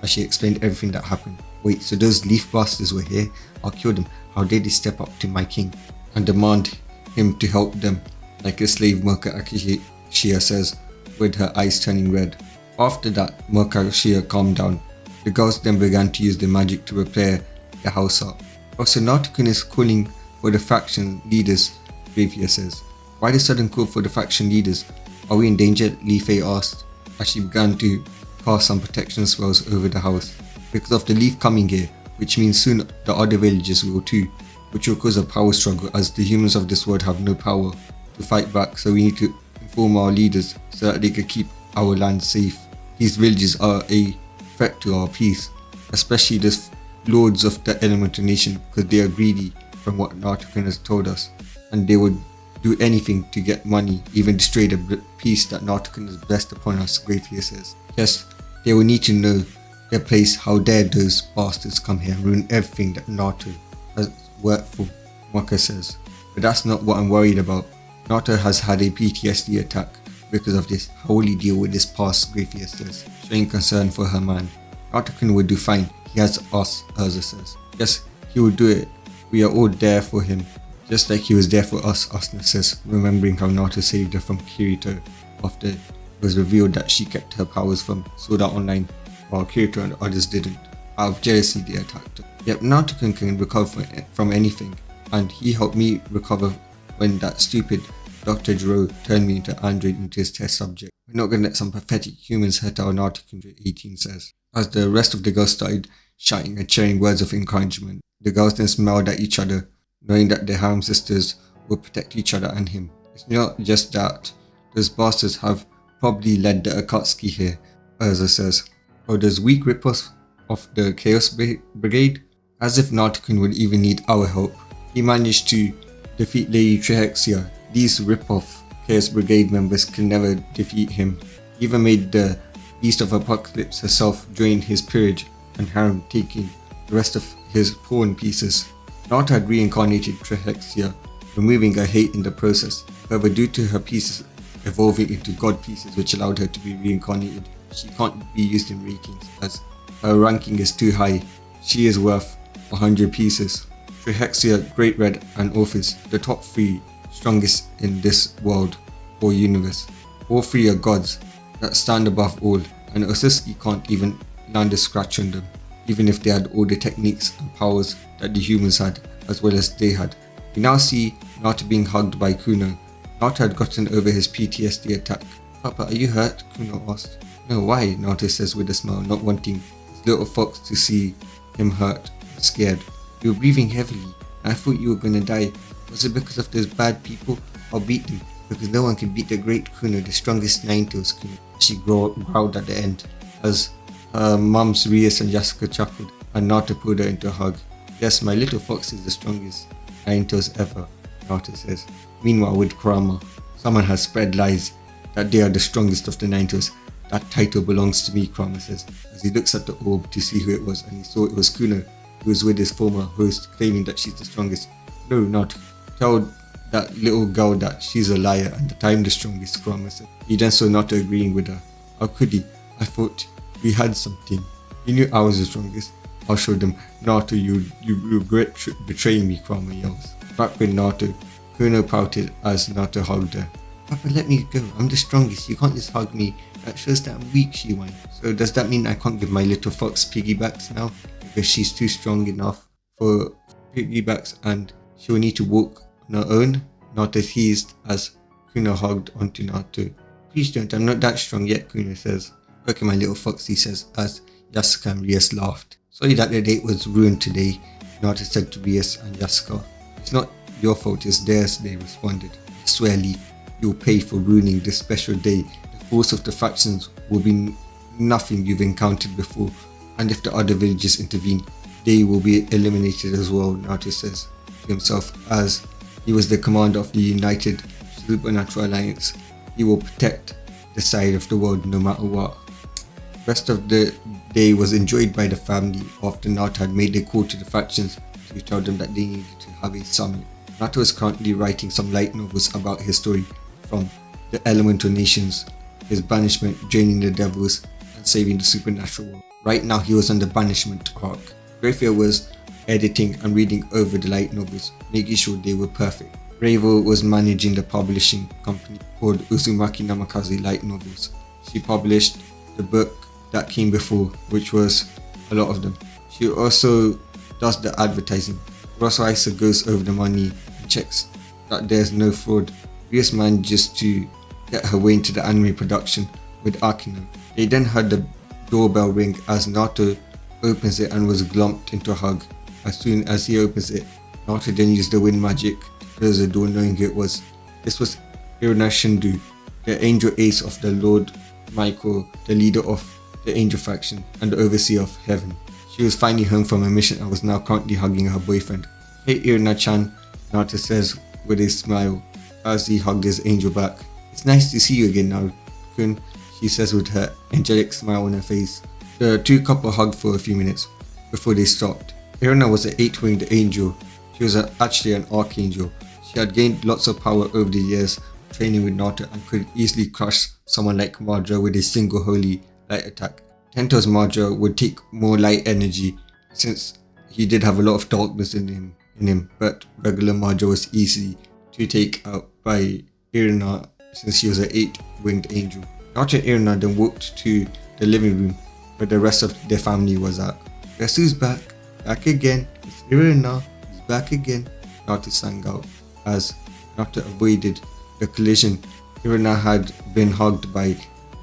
as she explained everything that happened. Wait, so those leaf bastards were here? I'll kill them. How dare they step up to my king and demand him to help them, like a slave, Maka Akishia says, with her eyes turning red. After that, Maka Akishia calmed down. The girls then began to use their magic to repair the house up. Also, Naruto-kun is calling for the faction leaders, grayfia says. Why the sudden call for the faction leaders? Are we in danger? Li-Fei asked, as she began to cast some protection spells over the house. Because of the leaf coming here, which means soon the other villages will too, which will cause a power struggle as the humans of this world have no power to fight back, so we need to inform our leaders so that they can keep our land safe. These villages are a threat to our peace, especially the lords of the elemental nation, because they are greedy from what Naruto has told us, and they would do anything to get money, even destroy the peace that Naruto has blessed upon us, grayfia says. Yes, they will need to know their place. How dare those bastards come here and ruin everything that Naruto has worked for, Maka says. But that's not what I'm worried about. Naruto has had a PTSD attack because of this. How will he deal with this past, grayfia says, showing concern for her man. Naruto would do fine. He has us, Urza says. Yes, he will do it. We are all there for him, just like he was there for us, Asuna says, remembering how Naruto saved her from Kirito after it was revealed that she kept her powers from Sword Art Online, while Kirito and others didn't. Out of jealousy, they attacked her. Yep, Naruto can recover from anything, and he helped me recover when that stupid Dr. Jiro turned me into android into his test subject. We're not gonna let some pathetic humans hurt our Naruto, 18 says. As the rest of the girls started shouting and cheering words of encouragement, the girls then smiled at each other, knowing that their harem sisters will protect each other and him. It's not just that. Those bastards have probably led the Akatsuki here, Urza says. Or those weak rippers of the Chaos Brigade? As if Naruto would even need our help. He managed to defeat Lady Trihexia. These rip-off Chaos Brigade members can never defeat him. He even made the Beast of Apocalypse herself join his peerage and harem, taking the rest of his pawn pieces. Naruto had reincarnated Trihexia, removing her hate in the process. However, due to her pieces evolving into god pieces which allowed her to be reincarnated, she can't be used in ratings as her ranking is too high. She is worth 100 pieces. Trihexia, Great Red and Orpheus, the top 3 strongest in this world or universe. All 3 are gods that stand above all, and Sasuke can't even land a scratch on them, even if they had all the techniques and powers that the humans had, as well as they had. We now see Naruto being hugged by Kuno. Naruto had gotten over his PTSD attack. Papa, are you hurt? Kuno asked. No, why? Naruto says with a smile, not wanting his little fox to see him hurt and scared. You were breathing heavily, and I thought you were gonna die. Was it because of those bad people? I'll beat them, because no one can beat the great Kuno, the strongest Nine-Tails Kuno. She growled at the end, as her mums Rias and Yasaka chuckled, and Naruto pulled her into a hug. Yes, my little fox is the strongest Nine-Tails ever, Naruto says. Meanwhile, with Kurama, someone has spread lies that they are the strongest of the Nine-Tails. That title belongs to me, Kurama says, as he looks at the orb to see who it was, and he saw it was Kuno, who was with his former host, claiming that she's the strongest. No, not. Tell that little girl that she's a liar and that I'm the strongest, Kurama said. He then saw Naruto agreeing with her. How could he? I thought we had something. He knew I was the strongest. I'll show them. Naruto, you regret betraying me, Kurama yells. Back with Naruto, Kuno pouted as Naruto hugged her. Papa, let me go. I'm the strongest. You can't just hug me. That shows that I'm weak, she whined. So does that mean I can't give my little fox piggybacks now? Because she's too strong enough for piggybacks and she will need to walk on her own? Naruto teased as Kuno hugged onto Naruto. Please don't, I'm not that strong yet, Kuno says. Okay, my little fox, he says, as Yasaka and Rias laughed. Sorry that the date was ruined today, Naruto said to Rias and Yasaka. It's not your fault, it's theirs, they responded. I swear, Lee, you'll pay for ruining this special day. The force of the factions will be nothing you've encountered before, and if the other villages intervene, they will be eliminated as well, Naruto says to himself, as he was the commander of the United Supernatural Alliance. He will protect the side of the world no matter what. The rest of the day was enjoyed by the family after Naruto had made a call to the factions to tell them that they needed to have a summit. Naruto is currently writing some light novels about his story from the elemental nations, his banishment, joining the devils, and saving the supernatural world. Right now he was on the banishment arc. Grayfia was editing and reading over the light novels, making sure they were perfect. Ravo was managing the publishing company called Uzumaki Namikaze Light Novels. She published the book that came before, which was a lot of them. She also does the advertising. Rosso goes over the money and checks that there's no fraud. Rias manages to get her way into the anime production with Akeno. They then heard the doorbell ring as Naruto opens it and was glumped into a hug. As soon as he opens it, Naruto then used the wind magic to close the door, knowing who it was. This was Irina Shindo, the angel ace of the Lord Michael, the leader of the angel faction and the overseer of heaven. She was finally home from a mission and was now currently hugging her boyfriend. "Hey Irina-chan," Naruto says with a smile as he hugged his angel back. "It's nice to see you again, Naruto-kun," she says with her angelic smile on her face. The two couple hugged for a few minutes before they stopped. Irina was an 8-winged angel. She was actually an archangel. She had gained lots of power over the years training with Naruto and could easily crush someone like Madara with a single holy light attack. Tento's Madara would take more light energy since he did have a lot of darkness in him, but regular Madara was easy to take out by Irina since she was an 8-winged angel. Naruto and Irina then walked to the living room where the rest of their family was at. "Guess who's back? Back again. It's Irina. He's back again," Naruto sang out as Naruto avoided the collision. Irina had been hugged by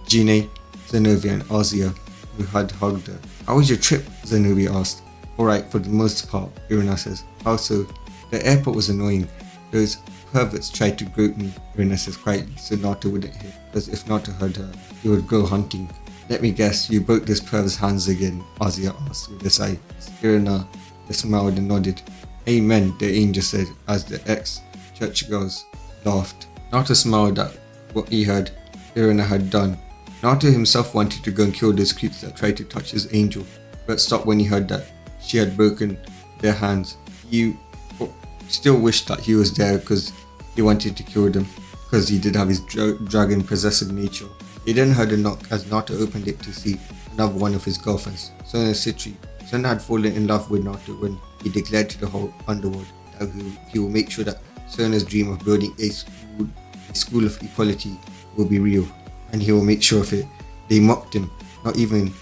Jine, Xenovia and Azia, who had hugged her. "How was your trip?" Xenovia asked. "Alright, for the most part," Irina says. "How so?" "The airport was annoying. Those perverts tried to grope me," Irina says quietly so Naruto wouldn't hear, because if Naruto heard her, he would go hunting. "Let me guess, you broke this pervert's hands again," Azia asked with a sigh. Irina smiled and nodded. "Amen," the angel said as the ex-church girls laughed. Naruto smiled at what he heard Irina had done. Naruto himself wanted to go and kill those creeps that tried to touch his angel, but stopped when he heard that she had broken their hands. He still wished that he was there because he wanted to kill them, because he did have his dragon possessive nature. He then heard a knock as Naruto opened it to see another one of his girlfriends, Sona Citri. Sona had fallen in love with Naruto when he declared to the whole underworld that he will make sure that Sona's dream of building a school of equality will be real, and he will make sure of it. They mocked him, not even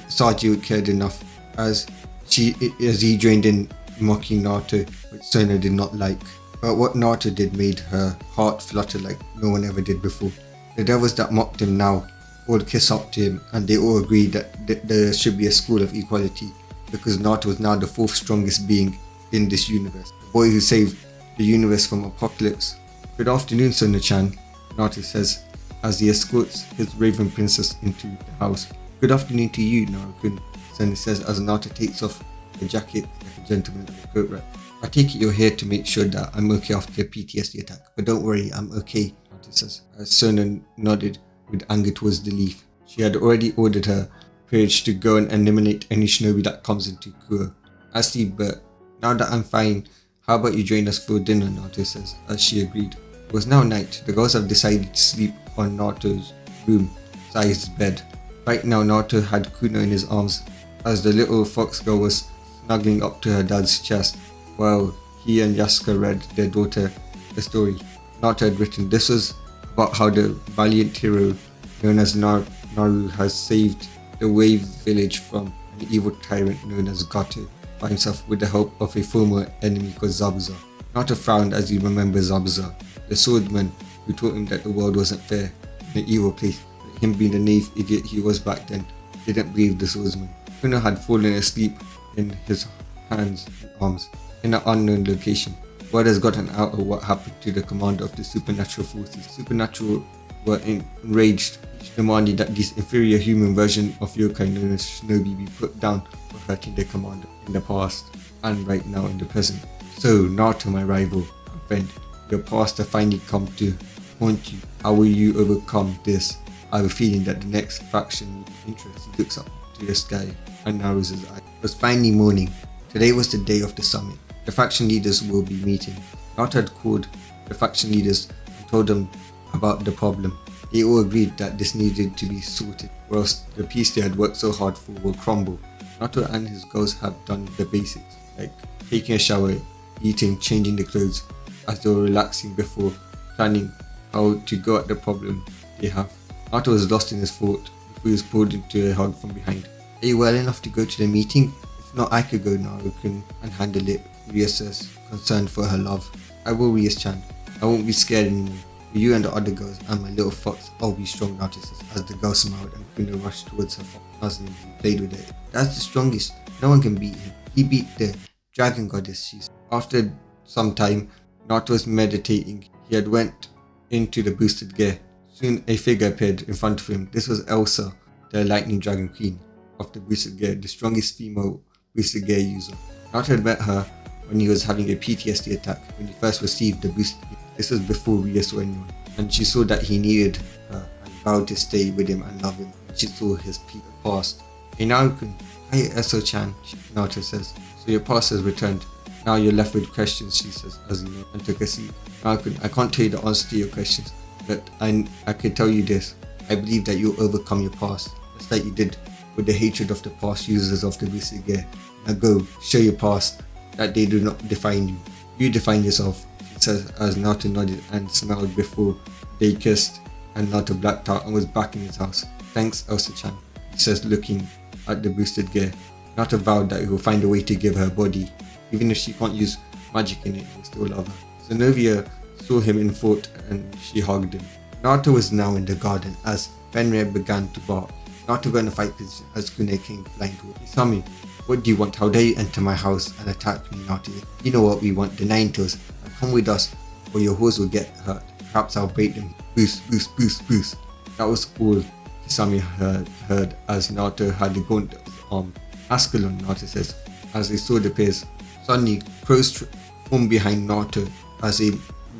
Saji cared enough as he joined in mocking Naruto, which Sona did not like. But what Naruto did made her heart flutter like no one ever did before. The devils that mocked him now all kiss up to him, and they all agreed that there should be a school of equality because Naruto was now the 4th strongest being in this universe, the boy who saved the universe from apocalypse. "Good afternoon, Sona-chan," Naruto says as he escorts his raven princess into the house. "Good afternoon to you, Naruto," Sona says as Naruto takes off the jacket like a gentleman and a coat rack. "I take it you're here to make sure that I'm okay after the PTSD attack, but don't worry, I'm okay," Naruto says as Sona nodded with anger towards the leaf. She had already ordered her page to go and eliminate any shinobi that comes into Kuro. "I see, but now that I'm fine, how about you join us for dinner?" Naruto says as she agreed. It was now night. The girls have decided to sleep on Naruto's room-sized bed. Right now Naruto had Kuno in his arms as the little fox girl was snuggling up to her dad's chest while he and Yasaka read their daughter the story Naruto had written. This was about how the valiant hero known as Naru has saved the Wave village from an evil tyrant known as Gato by himself with the help of a former enemy called Zabuza. Naruto frowned as he remembered Zabuza, the swordman who taught him that the world wasn't fair in an evil place. But him being the naive idiot he was back then, didn't believe the swordsman. Kuno had fallen asleep in his hands and arms in an unknown location. Word has gotten out of what happened to the commander of the supernatural forces. Supernatural were enraged, demanding that this inferior human version of yokai known as shinobi be put down for hurting their commander in the past and right now in the present. "So Naruto, my rival and friend, your past have finally come to haunt you. How will you overcome this? I have a feeling that the next faction will be interested." He looks up to the sky and narrows his eyes. It was finally morning. Today was the day of the summit. The faction leaders will be meeting. Naruto had called the faction leaders and told them about the problem. They all agreed that this needed to be sorted, or else the peace they had worked so hard for will crumble. Naruto and his girls have done the basics, like taking a shower, eating, changing the clothes, as they were relaxing before planning how to go at the problem they have. Naruto was lost in his thought before he was pulled into a hug from behind. "Are you well enough to go to the meeting? If not, I could go, Naruto, and handle it," Rias says, concerned for her love. "I will, Rias-chan. I won't be scared anymore," For you and the other girls and my little fox, I'll be strong, Naruto says, as the girl smiled and Kuno rushed towards her fox, nuzzling and played with it. That's the strongest. No one can beat him. He beat the dragon goddess, she said. After some time, Naruto was meditating. He had went into the boosted gear. Soon a figure appeared in front of him. This was Elsa, the lightning dragon queen of the boosted gear, the strongest female boosted gear user. Naruto had met her when he was having a PTSD attack when he first received the boosted gear. This was before Rias or anyone, and she saw that he needed her and vowed to stay with him and love him. She saw his peak past. Hey Naruto, hi Eso-chan, Naruto says. So your past has returned. Now you're left with questions, she says, as he and took a seat. Naruto, I can't tell you the answer to your questions, but I can tell you this. I believe that you'll overcome your past, just like you did with the hatred of the past users of the boosted gear. Now go, show your past, that they do not define you. You define yourself, she says as Naruto nodded and smiled before they kissed, and Naruto blacked out and was back in his house. Thanks, Elsa-chan, he says, looking at the boosted gear. Naruto vowed that he will find a way to give her a body. Even if she can't use magic in it, he will still love her. Xenovia saw him in thought and she hugged him. Naruto was now in the garden as Fenrir began to bark. Naruto got in a fight position as Kune came flying toward him. Isami, what do you want? How dare you enter my house and attack me, Naruto? You know what we want, the Nine Tails. Now come with us or your horse will get hurt. Perhaps I'll break them. Boost, boost, boost, boost. That was all Isami heard as Naruto had the gauntlet of his arm. Ascalon, Naruto says, as they saw the pairs. Suddenly, crows formed behind Naruto as a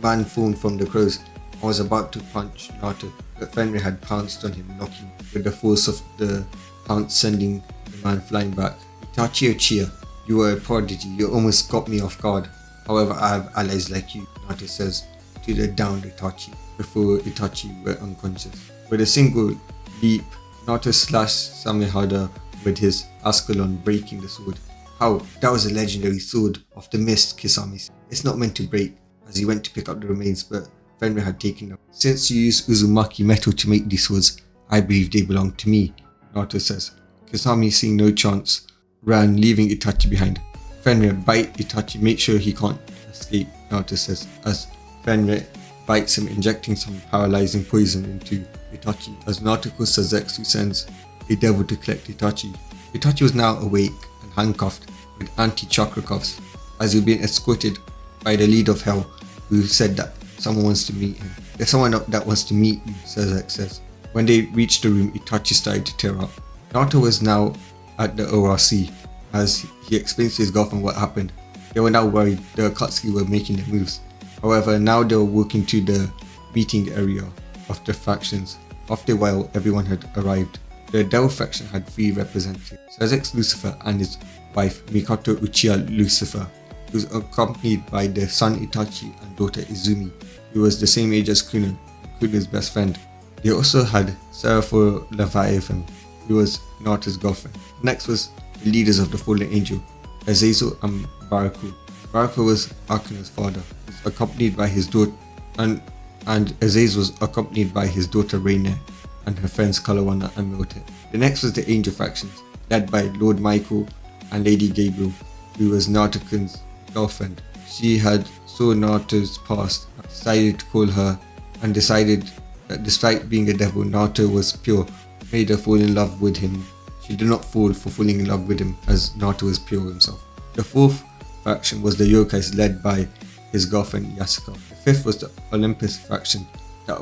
man formed from the crows and was about to punch Naruto, but Fenrir had pounced on him, knocking with the force of the pounce sending the man flying back. Itachi Uchiha, you were a prodigy, you almost got me off guard. However, I have allies like you, Naruto says to the downed Itachi, before Itachi were unconscious. With a single leap, Naruto slashed Samehada with his Ascalon, breaking the sword. How? That was a legendary sword of the mist, Kisame said. It's not meant to break, as he went to pick up the remains, but Fenrir had taken them. Since you use uzumaki metal to make these swords, I believe they belong to me, Naruto says. Kisame, seeing no chance, ran, leaving Itachi behind. Fenrir, bite Itachi, make sure he can't escape, Naruto says, as Fenrir bites him, injecting some paralyzing poison into Itachi, as Naruto calls Sasuke, who sends a devil to collect Itachi. Itachi was now awake and handcuffed with anti-chakra cuffs, as he was being escorted by the leader of hell, who said that someone wants to meet him. There's someone that wants to meet you, Sasuke says. When they reached the room, Itachi started to tear up. Naruto was now at the ORC, as he explains to his girlfriend what happened. They were now worried the Akatsuki were making their moves. However, now they were walking to the meeting area of the factions. After a while, everyone had arrived. The Devil faction had 3 representatives, Sasuke's Lucifer and his wife Mikoto Uchiha Lucifer, who was accompanied by their son Itachi and daughter Izumi, who was the same age as Kuno, Kuno's best friend. They also had Serapho Leviathan, who was Naruto's girlfriend. Next was the leaders of the Fallen Angel, Azazel and Baraku. Baraku was Akeno's father, accompanied by his daughter, and Azazel was accompanied by his daughter Reina and her friends Kalawana and Milte. The next was the Angel factions, led by Lord Michael and Lady Gabriel, who was Naruto's girlfriend. She had saw Naruto's past, decided to call her, and decided that despite being a devil, Naruto was pure, made her fall in love with him. She did not fall for falling in love with him, as Naruto was pure himself. The 4th faction was the Yokais, led by his girlfriend Yasaka. The 5th was the Olympus faction, that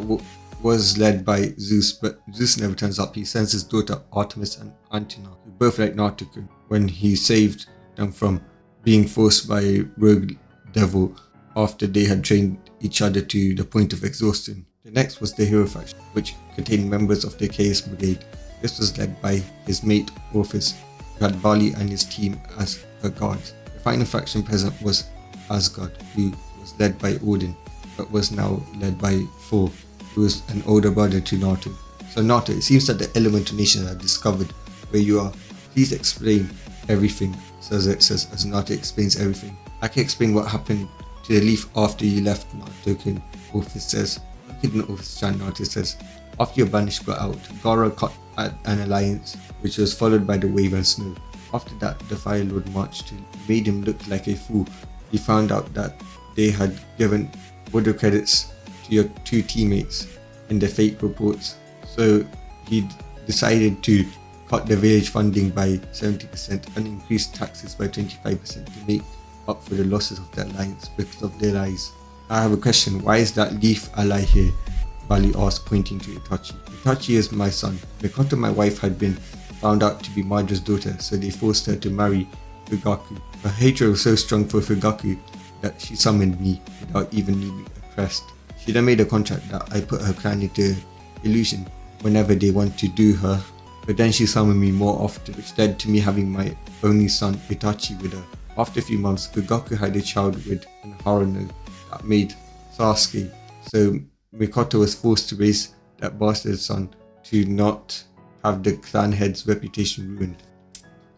was led by Zeus, but Zeus never turns up. He sends his daughter Artemis and Antina, who both like Naruto, when he saved them from being forced by a rogue devil after they had trained each other to the point of exhaustion. The next was the Hero faction, which contained members of the Chaos Brigade. This was led by his mate Orpheus, who had Vali and his team as her guards. The final faction present was Asgard, who was led by Odin, but was now led by Thor, who was an older brother to Naruto. So Naruto, it seems that the Elemental Nation have discovered where you are. Please explain everything, Sasuke says as Naruto explains everything. I can explain what happened to the leaf after you left, Naruto, Orpheus says. Hidden Orpheus-chan, Naruto says. After your Banished got out, Gaara cut an alliance, which was followed by the Wave and Snow. After that, the Fire Lord marched in, made him look like a fool. He found out that they had given order credits to your 2 teammates in the fake reports. So he decided to cut the village funding by 70% and increase taxes by 25% to make up for the losses of the alliance because of their lies. I have a question. Why is that leaf ally here? Vali asked, pointing to Itachi. Itachi is my son. Mikoto, my wife, had been found out to be Madra's daughter, so they forced her to marry Fugaku. Her hatred was so strong for Fugaku that she summoned me without even needing a crest. She then made a contract that I put her clan into illusion whenever they want to do her, but then she summoned me more often, which led to me having my only son Itachi with her. After a few months, Fugaku had a child with an harem that made Sasuke, so Mikoto was forced to raise that bastard son to not have the clan head's reputation ruined.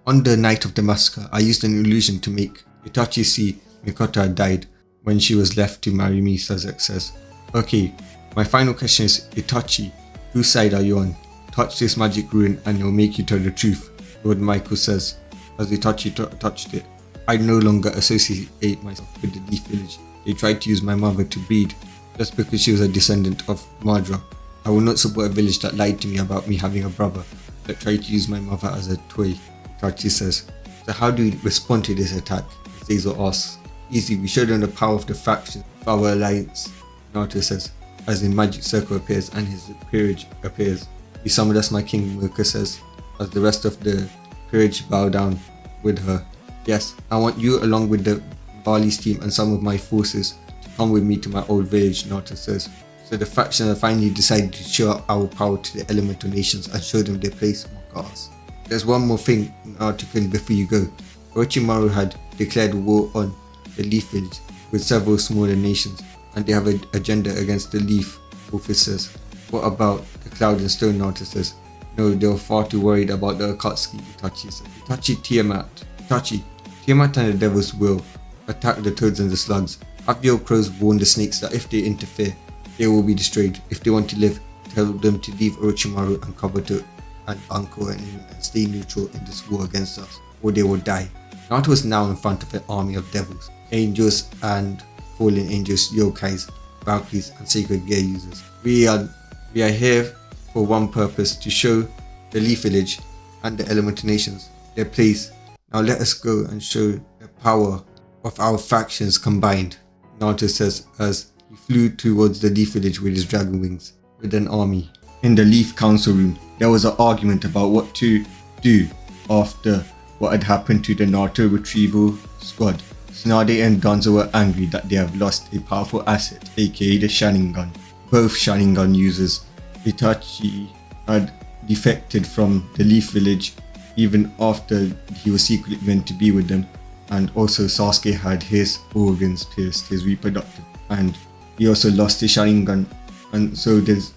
On the night of the massacre, I used an illusion to make Itachi see Mikoto had died when she was left to marry me, Sasuke says. Okay, my final question is, Itachi, whose side are you on? Touch this magic rune and it will make you tell the truth, Lord Michael says, as Itachi touched it. I no longer associate myself with the Leaf Village. They tried to use my mother to breed, just because she was a descendant of Madra. I will not support a village that lied to me about me having a brother, that tried to use my mother as a toy, Itachi says. So how do we respond to this attack? Seizo asks. Easy, we show them the power of the faction of our alliance, Naruto says, as the magic circle appears and his peerage appears. You summoned us, my king, Moka says, as the rest of the peerage bow down with her. Yes, I want you along with the Vali's team and some of my forces to come with me to my old village, Naruto says. So the faction have finally decided to show our power to the elemental nations and show them their place among us. There's one more thing, Naruto, before you go. Orochimaru had declared war on the Leaf Village with several smaller nations, and they have an agenda against the Leaf officers. What about the Cloud and Stone, Naruto says. No, they were far too worried about the Akatsuki, Itachi said. Itachi, Tiamat and the Devil's will attack the toads and the slugs. Have your crows warn the snakes that if they interfere, they will be destroyed. If they want to live, tell them to leave Orochimaru and Kabuto and Anko and stay neutral in this war against us, or they will die. Naruto was now in front of an army of devils, angels and fallen angels, yokais, Valkyries and sacred gear users. We are here for one purpose, to show the Leaf Village and the elemental nations their place. Now let us go and show the power of our factions combined, Naruto says as he flew towards the Leaf Village with his dragon wings with an army. In the Leaf Council room, there was an argument about what to do after what had happened to the Naruto retrieval squad. Tsunade and Gonzo were angry that they have lost a powerful asset, aka the Sharingan. Both Sharingan users. Itachi had defected from the Leaf Village even after he was secretly meant to be with them, and also Sasuke had his organs pierced, his reproductive, and he also lost his Sharingan, and so does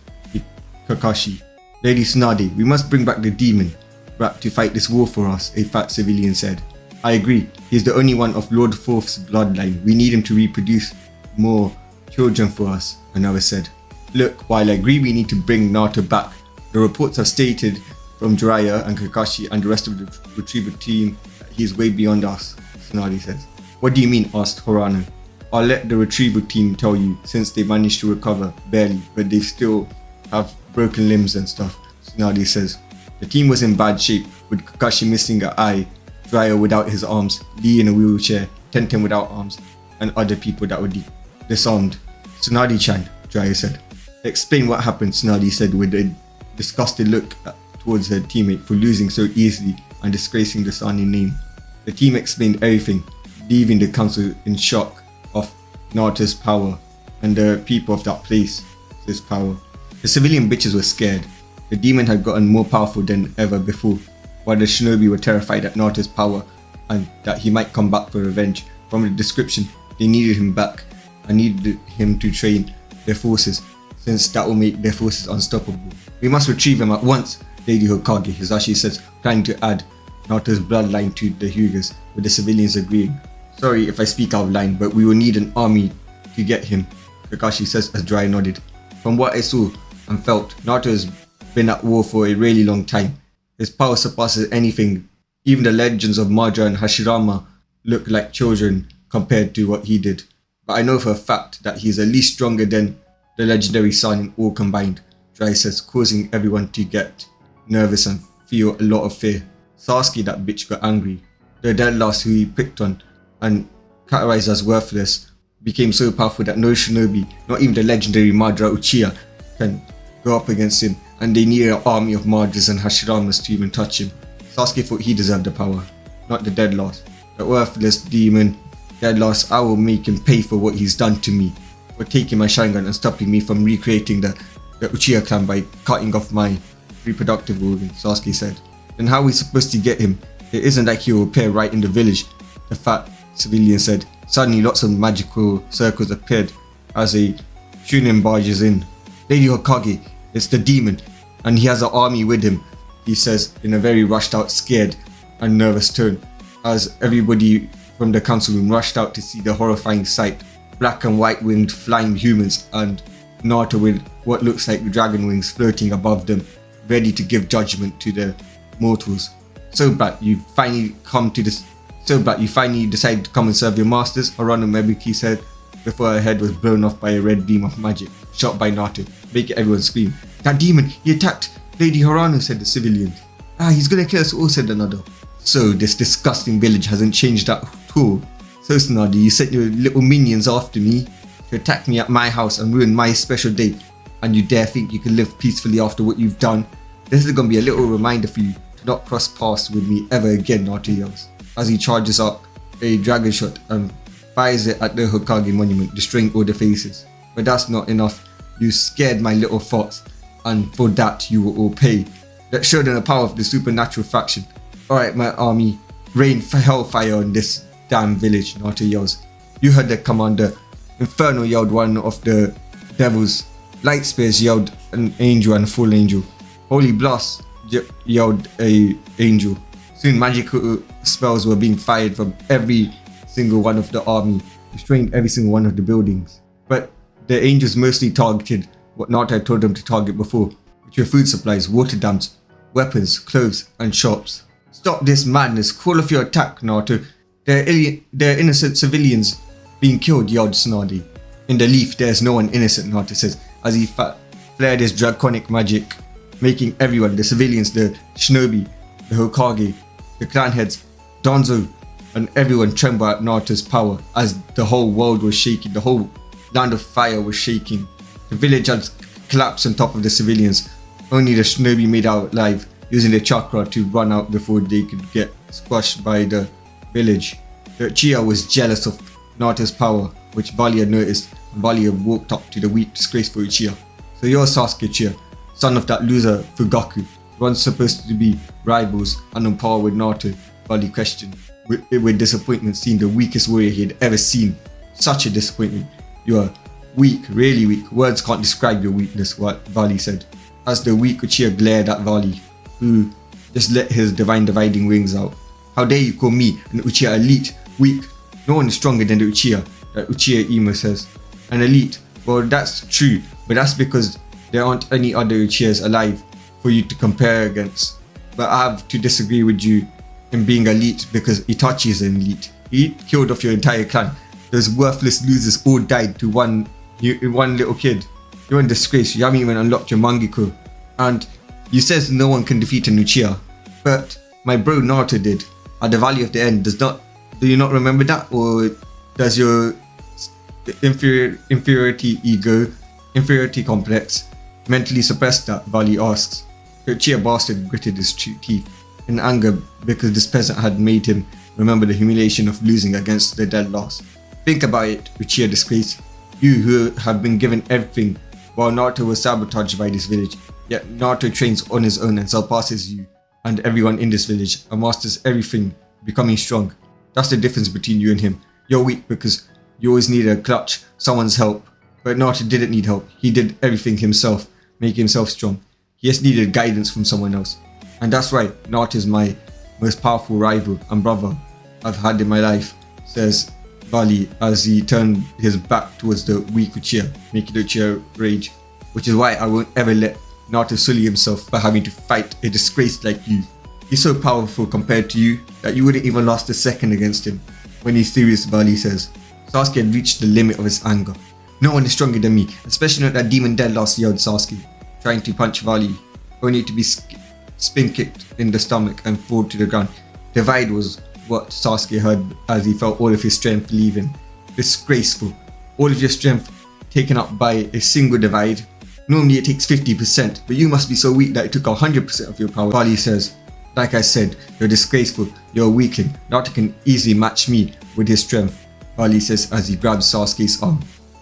Kakashi. Lady Tsunade, we must bring back the demon Rat to fight this war for us, a fat civilian said. I agree, he's the only one of Lord Fourth's bloodline. We need him to reproduce more children for us, another said. Look, while I agree we need to bring Naruto back, the reports have stated from Jiraiya and Kakashi and the rest of the retrieval team that he's way beyond us, Tsunade says. What do you mean? Asked Horano. I'll let the retrieval team tell you, since they managed to recover, barely, but they still have broken limbs and stuff, Tsunade says. The team was in bad shape, with Kakashi missing an eye, Jiraiya without his arms, Lee in a wheelchair, Tenten without arms, and other people that were disarmed. Tsunade-chan, Jiraiya said. Explain what happened, Tsunade said with a disgusted look towards her teammate for losing so easily and disgracing the Sani name. The team explained everything, leaving the council in shock of Naruto's power and the people of that place, his power. The civilian bitches were scared. The demon had gotten more powerful than ever before, while the shinobi were terrified at Naruto's power and that he might come back for revenge. From the description, they needed him back and needed him to train their forces, since that will make their forces unstoppable. We must retrieve him at once, Lady Hokage, Hisashi says, planning to add Naruto's bloodline to the Hyugas, with the civilians agreeing. Sorry if I speak out of line, but we will need an army to get him, Kakashi says as Jiraiya nodded. From what I saw and felt, Naruto has been at war for a really long time. His power surpasses anything. Even the legends of Madara and Hashirama look like children compared to what he did. But I know for a fact that he's at least stronger than the legendary silent all combined, Rias says, causing everyone to get nervous and feel a lot of fear. Sasuke, that bitch, got angry. The dead last who he picked on and categorized as worthless became so powerful that no shinobi, not even the legendary Madara Uchiha, can go up against him, and they needed an army of Madras and Hashiramas to even touch him. Sasuke thought he deserved the power, not the dead last. The worthless demon, dead last, I will make him pay for what he's done to me, for taking my Sharingan and stopping me from recreating the Uchiha clan by cutting off my reproductive organ, Sasuke said. Then how are we supposed to get him? It isn't like he will appear right in the village, the fat civilian said. Suddenly lots of magical circles appeared as a Shunin barges in. Lady Hokage, it's the demon, and he has an army with him, he says in a very rushed out, scared and nervous tone, as everybody from the council room rushed out to see the horrifying sight. Black and white winged flying humans and Naruto with what looks like dragon wings floating above them, ready to give judgment to the mortals. So bad you finally decided to come and serve your masters, Harano Mebuki said, before her head was blown off by a red beam of magic shot by Naruto, making everyone scream. That demon, he attacked Lady Harano, said the civilians. He's gonna kill us all, said another. So this disgusting village hasn't changed at all. So Tsunade, you sent your little minions after me to attack me at my house and ruin my special day, and you dare think you can live peacefully after what you've done? This is gonna be a little reminder for you to not cross paths with me ever again, Naruto yells, as he charges up a dragon shot and fires it at the Hokage monument, destroying all the faces. But that's not enough. You scared my little thoughts, and for that you will all pay. Let's show them the power of the supernatural faction. Alright, my army, rain hellfire on this damn village, Naruto yells. You heard the commander. Inferno yelled one of the devils. Light spears yelled an angel and a full angel. Holy blast yelled a angel. Soon magical spells were being fired from every single one of the army, destroying every single one of the buildings. But the angels mostly targeted what Naruto had told them to target before, which were food supplies, water dams, weapons, clothes, and shops. Stop this madness, call off your attack, Naruto. There are innocent civilians being killed, yelled Tsunade. In the leaf, there's no one innocent, Naruto says, as he flared his draconic magic, making everyone, the civilians, the shinobi, the Hokage, the clan heads, Danzo, and everyone tremble at Naruto's power, as the whole world was shaking, the whole land of fire was shaking. The village had collapsed on top of the civilians. Only the shinobi made out alive, using their chakra to run out before they could get squashed by the village. The Uchiha was jealous of Naruto's power, which Vali had noticed, and Vali had walked up to the weak, disgraceful Uchiha. So you're Sasuke Uchiha, son of that loser Fugaku, once supposed to be rivals and on par with Naruto, Vali questioned, with disappointment, seeing the weakest warrior he had ever seen. Such a disappointment. You are weak, really weak. Words can't describe your weakness, what Vali said, as the weak Uchiha glared at Vali, who just let his divine dividing wings out. How dare you call me an Uchiha elite weak? No one is stronger than the Uchiha, that Uchiha Imo says. An elite? Well, that's true, but that's because there aren't any other Uchihas alive for you to compare against. But I have to disagree with you in being elite, because Itachi is an elite. He killed off your entire clan. Those worthless losers all died to one little kid. You're in disgrace. You haven't even unlocked your Mangekyo. And you says no one can defeat an Uchiha, but my bro Naruto did at the Valley of the End. Do you not remember that, or does your inferiority complex mentally suppress that? Vali asks. The Uchiha bastard gritted his teeth in anger because this peasant had made him remember the humiliation of losing against the dead last. Think about it, Uchiha disgrace. You who have been given everything while Naruto was sabotaged by this village. Yet Naruto trains on his own and surpasses you and everyone in this village and masters everything, becoming strong. That's the difference between you and him. You're weak because you always need a clutch, someone's help. But Naruto didn't need help. He did everything himself, making himself strong. He just needed guidance from someone else. And that's right, Naruto is my most powerful rival and brother I've had in my life, says Vali as he turned his back towards the weak Uchiha, making the Uchiha rage. Which is why I won't ever let Naruto sully himself by having to fight a disgrace like you. He's so powerful compared to you that you wouldn't even last a second against him. When he's serious, Vali says. Sasuke had reached the limit of his anger. No one is stronger than me, especially not that demon dead last, yelled Sasuke, trying to punch Vali, only to be spin kicked in the stomach and fall to the ground. Divide was what Sasuke heard as he felt all of his strength leaving. Disgraceful. All of your strength taken up by a single divide. Normally it takes 50%, but you must be so weak that it took 100% of your power. Vali says, like I said, you're disgraceful, you're a weakling. Naruto can easily match me with his strength, Vali says as he grabs Sasuke's arm.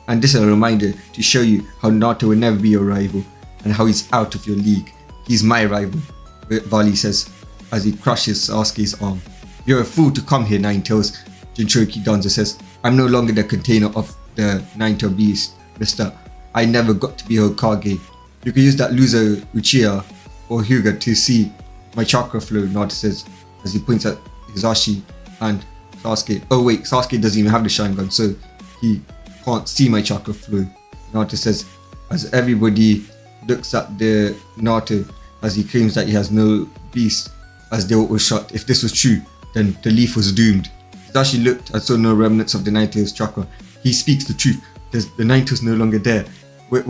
And this is a reminder to show you how Naruto will never be your rival and how he's out of your league. He's my rival, Vali says as he crushes Sasuke's arm. You're a fool to come here, Nine-Tails, Jinchuriki Danzo says. I'm no longer the container of the Nine-Tail Beast, mister. I never got to be Hokage. You can use that loser Uchiha or Hyuga to see my chakra flow, Naruto says as he points at Hisashi and Sasuke. Oh wait, Sasuke doesn't even have the Sharingan, so he can't see my chakra flow, Naruto says as everybody looks at the Naruto as he claims that he has no beast as they were all shot. If this was true, then the leaf was doomed. Hisashi looked and saw no remnants of the Nine-Tails chakra. He speaks the truth. The Nine-Tails no longer there. We're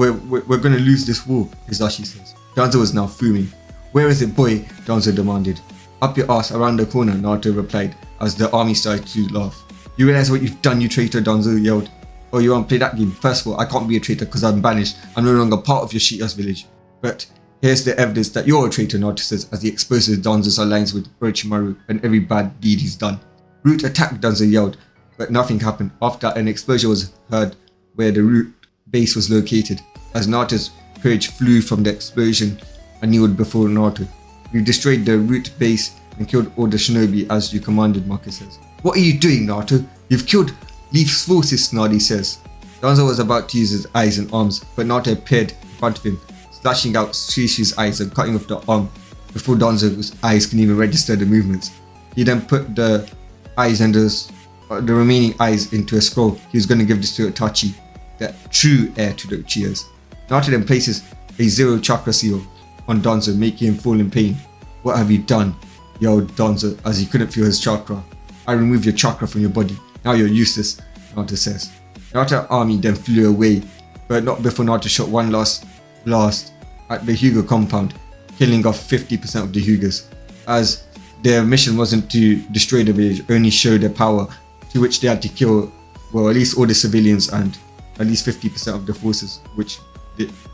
gonna lose this war, Hisashi says. Danzo was now fuming. Where is it, boy? Danzo demanded. Up your ass, around the corner, Naruto replied as the army started to laugh. You realize what you've done, you traitor, Danzo yelled. Oh, you want to play that game? First of all, I can't be a traitor because I'm banished. I'm no longer part of your shit-ass village. But here's the evidence that you're a traitor, Naruto says as he exposes Danzo's alliance with Orochimaru and every bad deed he's done. Root attack, Danzo yelled, but nothing happened. After an explosion was heard where the root base was located, as Naruto's courage flew from the explosion and kneeled before Naruto. You destroyed the root base and killed all the shinobi as you commanded, Marcus says. What are you doing, Naruto? You've killed Leaf's forces, Snarly says. Danzo was about to use his eyes and arms, but Naruto appeared in front of him, slashing out Shishi's eyes and cutting off the arm before Danzo's eyes can even register the movements. He then put the eyes and the remaining eyes into a scroll. He was going to give this to Itachi, the true heir to the Uchihas. Naruto then places a zero chakra seal on Danzo, making him fall in pain. What have you done? Yelled Danzo as he couldn't feel his chakra. I removed your chakra from your body. Now you're useless, Naruto says. Naruto's army then flew away, but not before Naruto shot one last blast at the Hyuga compound, killing off 50% of the Hyugas. As their mission wasn't to destroy the village, only show their power, to which they had to kill, well, at least all the civilians and at least 50% of the forces, which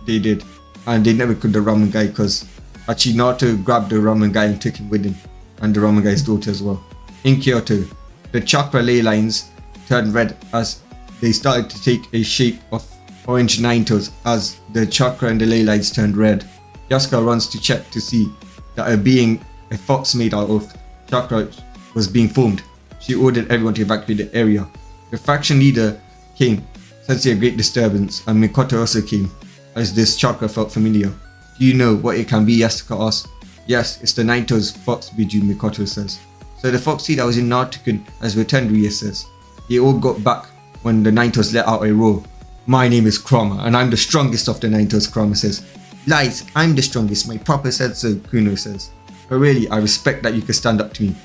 they did. And they never killed the ramen guy because actually Naruto grabbed the ramen guy and took him with him, and the ramen guy's daughter as well. In Kyoto, the chakra ley lines turned red as they started to take a shape of orange Nine-Tails as the chakra and the ley lines turned red. Yasaka runs to check to see that a fox made out of chakra was being formed. She ordered everyone to evacuate the area. The faction leader came, sensing a great disturbance, and Mikoto also came, as this chakra felt familiar. Do you know what it can be? Yasaka asked. Yes, it's the Nine-Tails fox Biju, Mikoto says. So the foxy that was in Naruto has returned, Rias says. They all got back when the Nine-Tails let out a roar. My name is Krama, and I'm the strongest of the Nine-Tails, Krama says. Lies, I'm the strongest, my papa said so, Kuno says. But really, I respect that you can stand up to me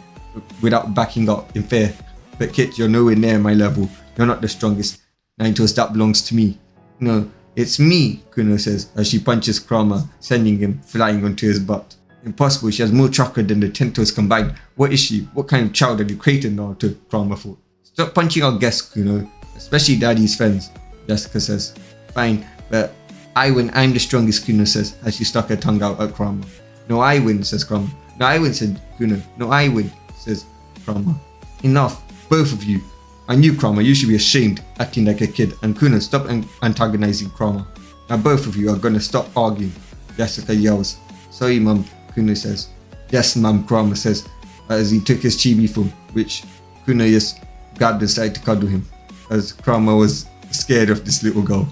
without backing up in fear. But Kit, you're nowhere near my level. You're not the strongest. Nine-Tails, that belongs to me. No, it's me, Kuno says as she punches Krama, sending him flying onto his butt. Impossible, she has more chakra than the 10 toes combined. What is she? What kind of child have you created, Naruto? Krama thought. Stop punching our guests, Kuno. Especially Daddy's friends, Yasuka says. Fine, but I win, I'm the strongest, Kuno says as she stuck her tongue out at Krama. No, I win, says Krama. No, I win, said Kuno. No, I win, says Krama. Enough, both of you. I knew Krama, you should be ashamed, acting like a kid. And Kuno, stop antagonizing Krama. Now both of you are gonna stop arguing, Yasuka yells. Sorry, Mum, Kuno says. Yes, Mum, Krama says, as he took his chibi form, which Kuno just grabbed and started to cuddle him, as Krama was scared of this little girl.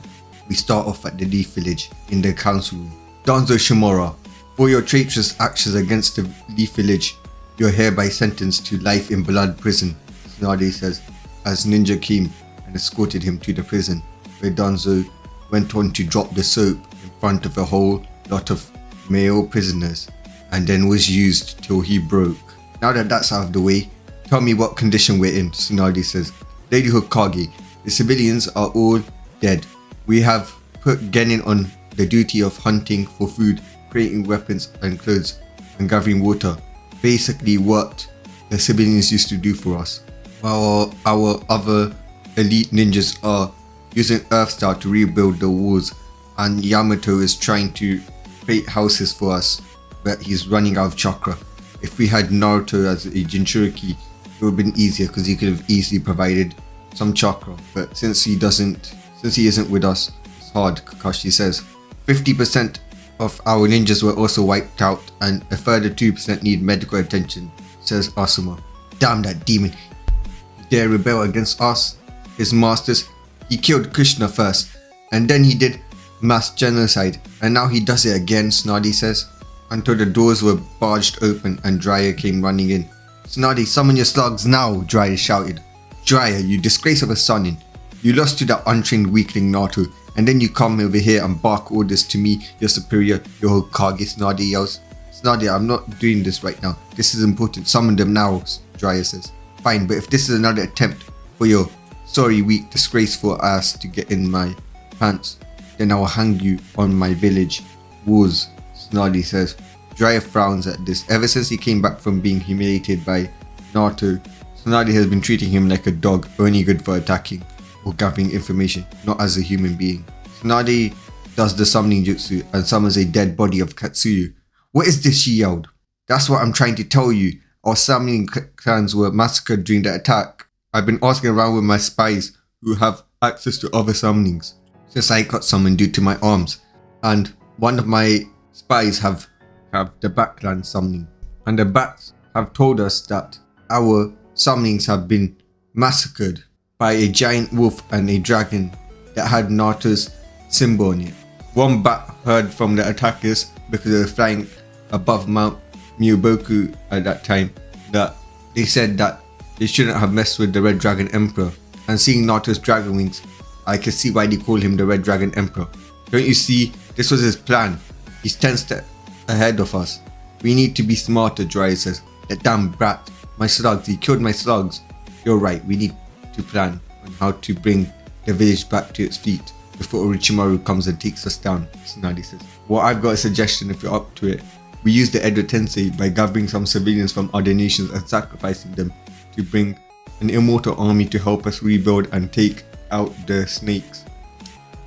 We start off at the Leaf Village, in the council room. Danzo Shimura, for your traitorous actions against the Leaf Village, you're hereby sentenced to life in blood prison, Tsunade says, as Ninja came and escorted him to the prison, where Danzo went on to drop the soap in front of a whole lot of male prisoners, and then was used till he broke. Now that that's out of the way, tell me what condition we're in, Tsunade says. Lady Hokage, the civilians are all dead. We have put Genin on the duty of hunting for food, creating weapons and clothes, and gathering water. Basically what the civilians used to do for us. While our other elite ninjas are using Earthstar to rebuild the walls, and Yamato is trying to create houses for us, but he's running out of chakra. If we had Naruto as a Jinchuriki, it would have been easier because he could have easily provided some chakra, but since he isn't with us, it's hard. Kakashi says 50% of our ninjas were also wiped out and a further 2% need medical attention, says Asuma. Damn that demon, he dare rebel against us, his masters. He killed Krishna first and then he did mass genocide, and now he does it again, Snardy says, until the doors were barged open and Dryer came running in. Snardy, summon your slugs now, Dryer shouted. Dryer, you disgrace of a Sannin. You lost to that untrained weakling Naruto, and then you come over here and bark orders to me, your superior, your Hokage, Snardy yells. Snardy, I'm not doing this right now. This is important. Summon them now, Dryer says. Fine, but if this is another attempt for your sorry, weak, disgraceful ass to get in my pants, then I will hang you on my village walls, Snardy says. Dryer frowns at this. Ever since he came back from being humiliated by Naruto, Snardy has been treating him like a dog, only good for attacking or gathering information, not as a human being. Snardy does the summoning jutsu and summons a dead body of Katsuyu. What is this, she yelled. That's what I'm trying to tell you. Our summoning clans were massacred during the attack. I've been asking around with my spies who have access to other summonings since I got summoned due to my arms, and one of my spies have the Backland summoning, and the bats have told us that our summonings have been massacred by a giant wolf and a dragon that had Naruto's symbol on it. One bat heard from the attackers because they were flying above Mount Myoboku at that time that they said that they shouldn't have messed with the Red Dragon Emperor, and seeing Naruto's dragon wings, I can see why they call him the Red Dragon Emperor. Don't you see? This was his plan. He's 10 steps ahead of us. We need to be smarter, Dryer says. That damn brat. My slugs. He killed my slugs. You're right. We need to plan on how to bring the village back to its feet before Orochimaru comes and takes us down, Tsunade says. Well, I've got a suggestion if you're up to it. We use the Edo Tensei by gathering some civilians from other nations and sacrificing them to bring an immortal army to help us rebuild and take out the snakes.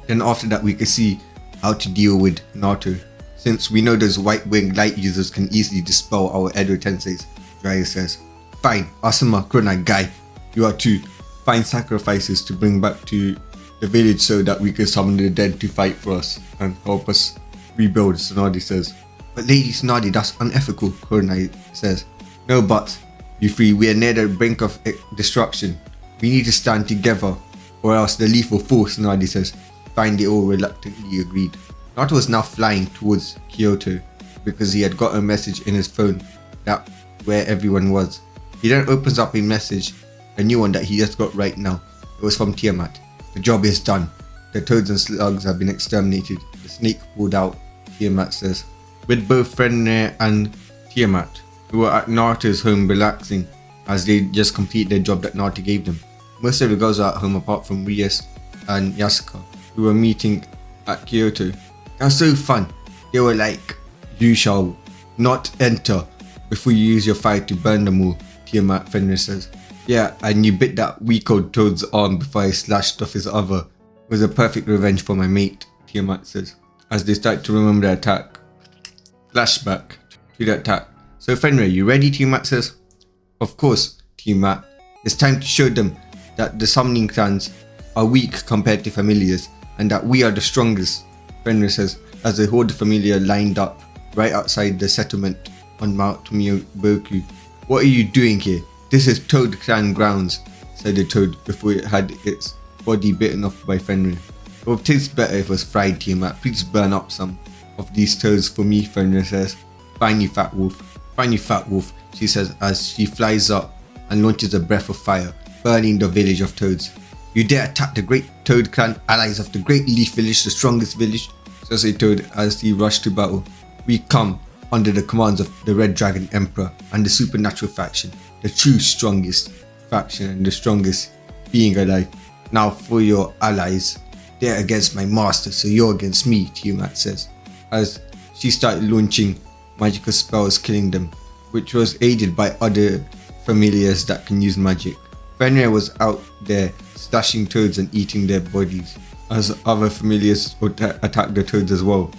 Then after that we can see how to deal with Naruto, since we know those white winged light users can easily dispel our Edo Tenseis, Dryer says. Fine, Asuma, Kunai, Guy, you are to find sacrifices to bring back to the village so that we can summon the dead to fight for us and help us rebuild, Tsunade says. But Lady Tsunade, that's unethical, Kunai says. No buts, you three, we are near the brink of destruction. We need to stand together or else the lethal force, Tsunade says. Find it all reluctantly agreed. Naruto was now flying towards Kyoto because he had got a message in his phone that where everyone was. He then opens up a message, a new one that he just got right now. It was from Tiamat. The job is done. The toads and slugs have been exterminated. The snake pulled out, Tiamat says. With both Fenrir and Tiamat, who were at Naruto's home relaxing as they just complete their job that Naruto gave them. Most of the girls are at home apart from Rias and Yasaka, who were meeting at Kyoto. That was so fun. They were like, you shall not enter before you use your fire to burn them all, Tiamat, Fenrir says. Yeah, and you bit that weak old toad's arm before I slashed off his other. It was a perfect revenge for my mate, Tiamat says, as they start to remember the attack. Flashback to the attack. So Fenrir, you ready, Tiamat says? Of course, Tiamat. It's time to show them that the summoning clans are weak compared to familiars and that we are the strongest, Fenrir says, as the horde familiar lined up right outside the settlement on Mount Myoboku. What are you doing here? This is Toad Clan grounds, said the toad before it had its body bitten off by Fenrir. It would taste better if it was fried, Tiamat. Please burn up some of these toads for me, Fenrir says. Fine, you fat wolf. Fine, you fat wolf, she says as she flies up and launches a breath of fire, burning the village of toads. You dare attack the great Toad Clan, allies of the Great Leaf Village, the strongest village, says a toad as he rushed to battle. We come under the commands of the Red Dragon Emperor and the supernatural faction, the true strongest faction and the strongest being alive. Now for your allies, They're against my master, so you're against me, Tiamat says, as she started launching magical spells killing them, which was aided by other familiars that can use magic. Fenrir was out there slashing toads and eating their bodies, as other familiars would attack the toads as well.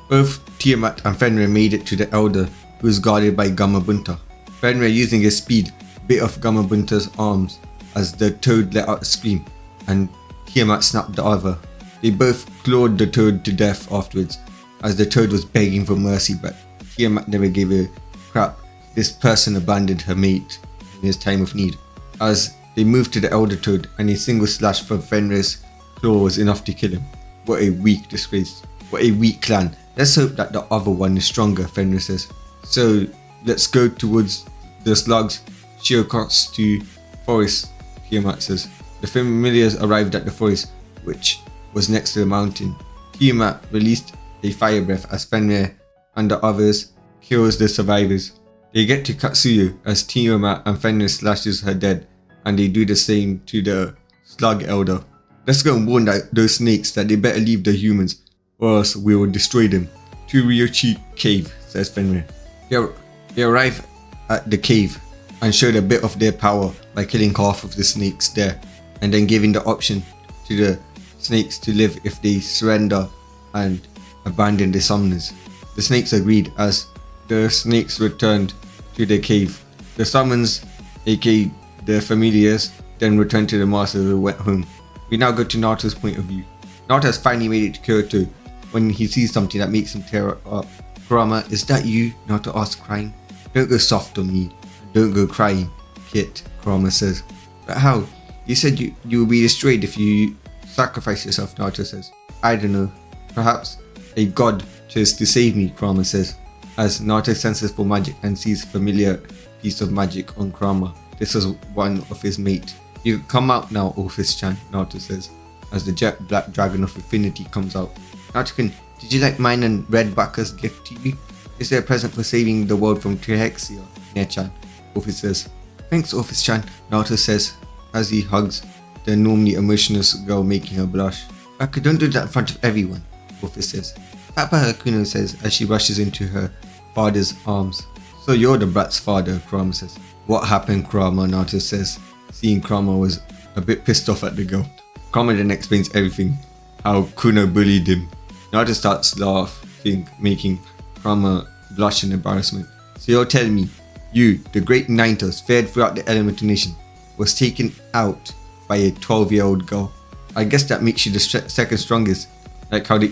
Both Tiamat and Fenrir made it to the Elder, who was guarded by Gamabunta. Fenrir, using his speed, bit off Gamabunta's arms as the toad let out a scream, and Tiamat snapped the other. They both clawed the toad to death afterwards, as the toad was begging for mercy, but Tiamat never gave a crap. This person abandoned her mate in his time of need. As they moved to the Elder Toad, and a single slash from Fenrir's claw was enough to kill him. What a weak disgrace. What a weak clan. Let's hope that the other one is stronger, Fenrir says. So let's go towards the slugs, sheer across to forest, Tiamat says. The familiars arrived at the forest, which was next to the mountain. Tiamat released a fire breath as Fenrir and the others kills the survivors. They get to Katsuyu as Tiamat and Fenrir slashes her dead, and they do the same to the slug elder. Let's go and warn those snakes that they better leave the humans, or else we will destroy them. To Ryochi cave, says Fenrir. They arrive at the cave and showed a bit of their power by killing half of the snakes there, and then giving the option to the snakes to live if they surrender and abandon the summoners. The snakes agreed as the snakes returned to the cave. The summons, aka the familiars, then returned to the masters who went home. We now go to Naruto's point of view. Naruto has finally made it to Kyoto when he sees something that makes him tear up. Kurama, is that you? Naruto asks, crying. Don't go soft on me. Don't go crying, Kit, Kurama says. But how? You said you will be destroyed if you sacrifice yourself, Naruto says. I don't know. Perhaps a god chose to save me, Kurama says, as Naruto senses for magic and sees a familiar piece of magic on Kurama. This was one of his mate. You can come out now, Orpheus-chan, Naruto says, as the jet black dragon of infinity comes out. Naruto-kun, did you like mine and Red Baka's gift to you? Is there a present for saving the world from Trihexia, Ne-chan? Orpheus says. Thanks, Orpheus-chan, Naruto says, as he hugs the normally emotionless girl, making her blush. Baka, don't do that in front of everyone, Orpheus says. Papa Hakuno says as she rushes into her father's arms. So you're the brat's father, Kurama says. What happened, Kurama? Naruto says, seeing Kurama was a bit pissed off at the girl. Kurama then explains everything, how Kuno bullied him. Naruto starts laughing, making Kurama blush in embarrassment. So you're telling me, you, the great Ninetales, fared throughout the Elemental Nation, was taken out by a 12-year-old girl. I guess that makes you the second strongest, like how the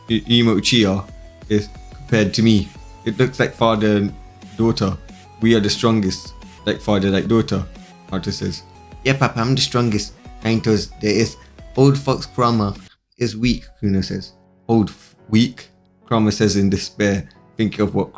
Imo Uchiha is compared to me. It looks like father and daughter. We are the strongest, like father, like daughter, Naruto says. Yeah, Papa, I'm the strongest. Ninetales, there is. Old fox Kurama is weak, Kuno says. Old weak? Kurama says in despair, thinking of what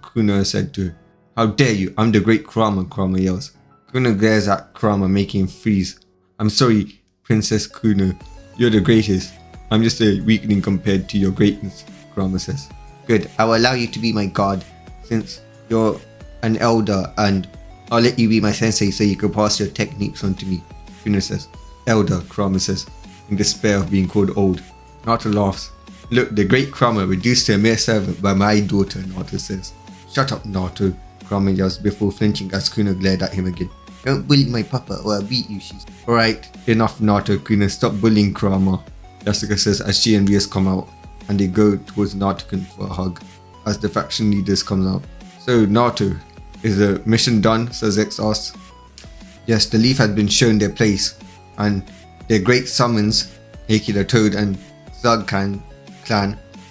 Kuno said to her. How dare you? I'm the great Kurama, Kurama yells. Kuno glares at Kurama, making him freeze. I'm sorry, Princess Kuno. You're the greatest. I'm just a weakling compared to your greatness, Kurama says. Good, I will allow you to be my god, since you're an elder, and I'll let you be my sensei so you can pass your techniques on to me, Kuno says. Elder, Kurama says, in despair of being called old. Naruto laughs. Look, the great Kurama reduced to a mere servant by my daughter, Naruto says. Shut up, Naruto, Kurama yells before flinching as Kuno glared at him again. Don't bully my papa or I'll beat you, she says. Alright, enough, Naruto, Kuno, stop bullying Kurama, Yasaka says as she and Rias come out, and they go towards Naruto for a hug, as the faction leaders come out. So Naruto, is the mission done? Says X asks. Yes, the leaf had been shown their place, and their great summons, aka the Toad and Zug clan,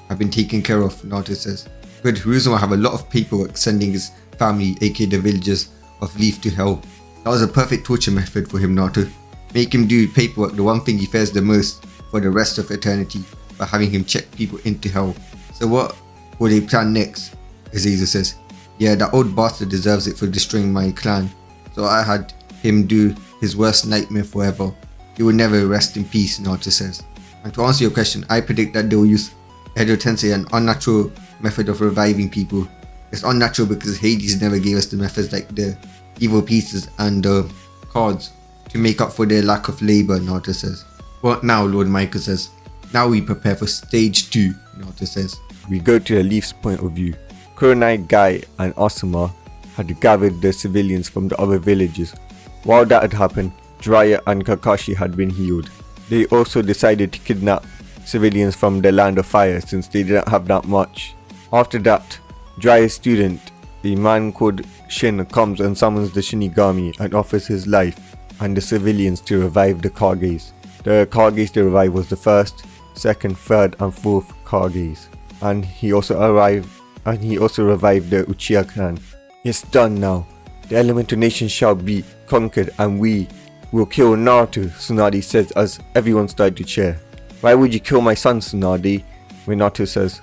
have been taken care of, Naruto says. Good, Hiruzen will have a lot of paperwork sending his family, aka the villagers of Leaf, to hell. That was a perfect torture method for him, Naruto. Make him do paperwork, the one thing he fears the most for the rest of eternity, by having him check people into hell. So what will they plan next? Azazel says. Yeah, that old bastard deserves it for destroying my clan. So I had him do his worst nightmare forever. He will never rest in peace, Naruto says. And to answer your question, I predict that they will use Edo Tensei, an unnatural method of reviving people. It's unnatural because Hades never gave us the methods like the evil pieces and the cards to make up for their lack of labor, Naruto says. What now, Lord Michael says. Now we prepare for stage 2, Minato says. We go to the Leaf's point of view. Kurenai, Guy and Asuma had gathered the civilians from the other villages. While that had happened, Jiraiya and Kakashi had been healed. They also decided to kidnap civilians from the Land of Fire since they didn't have that much. After that, Jiraiya's student, a man called Shin, comes and summons the Shinigami and offers his life and the civilians to revive the Kages. The Kages to revive was the 1st, 2nd, 3rd and 4th Kages. And he also revived the Uchiha clan. It's done now. The elemental nation shall be conquered and we will kill Naruto, Tsunade says as everyone started to cheer. Why would you kill my son, Tsunade? Minato says.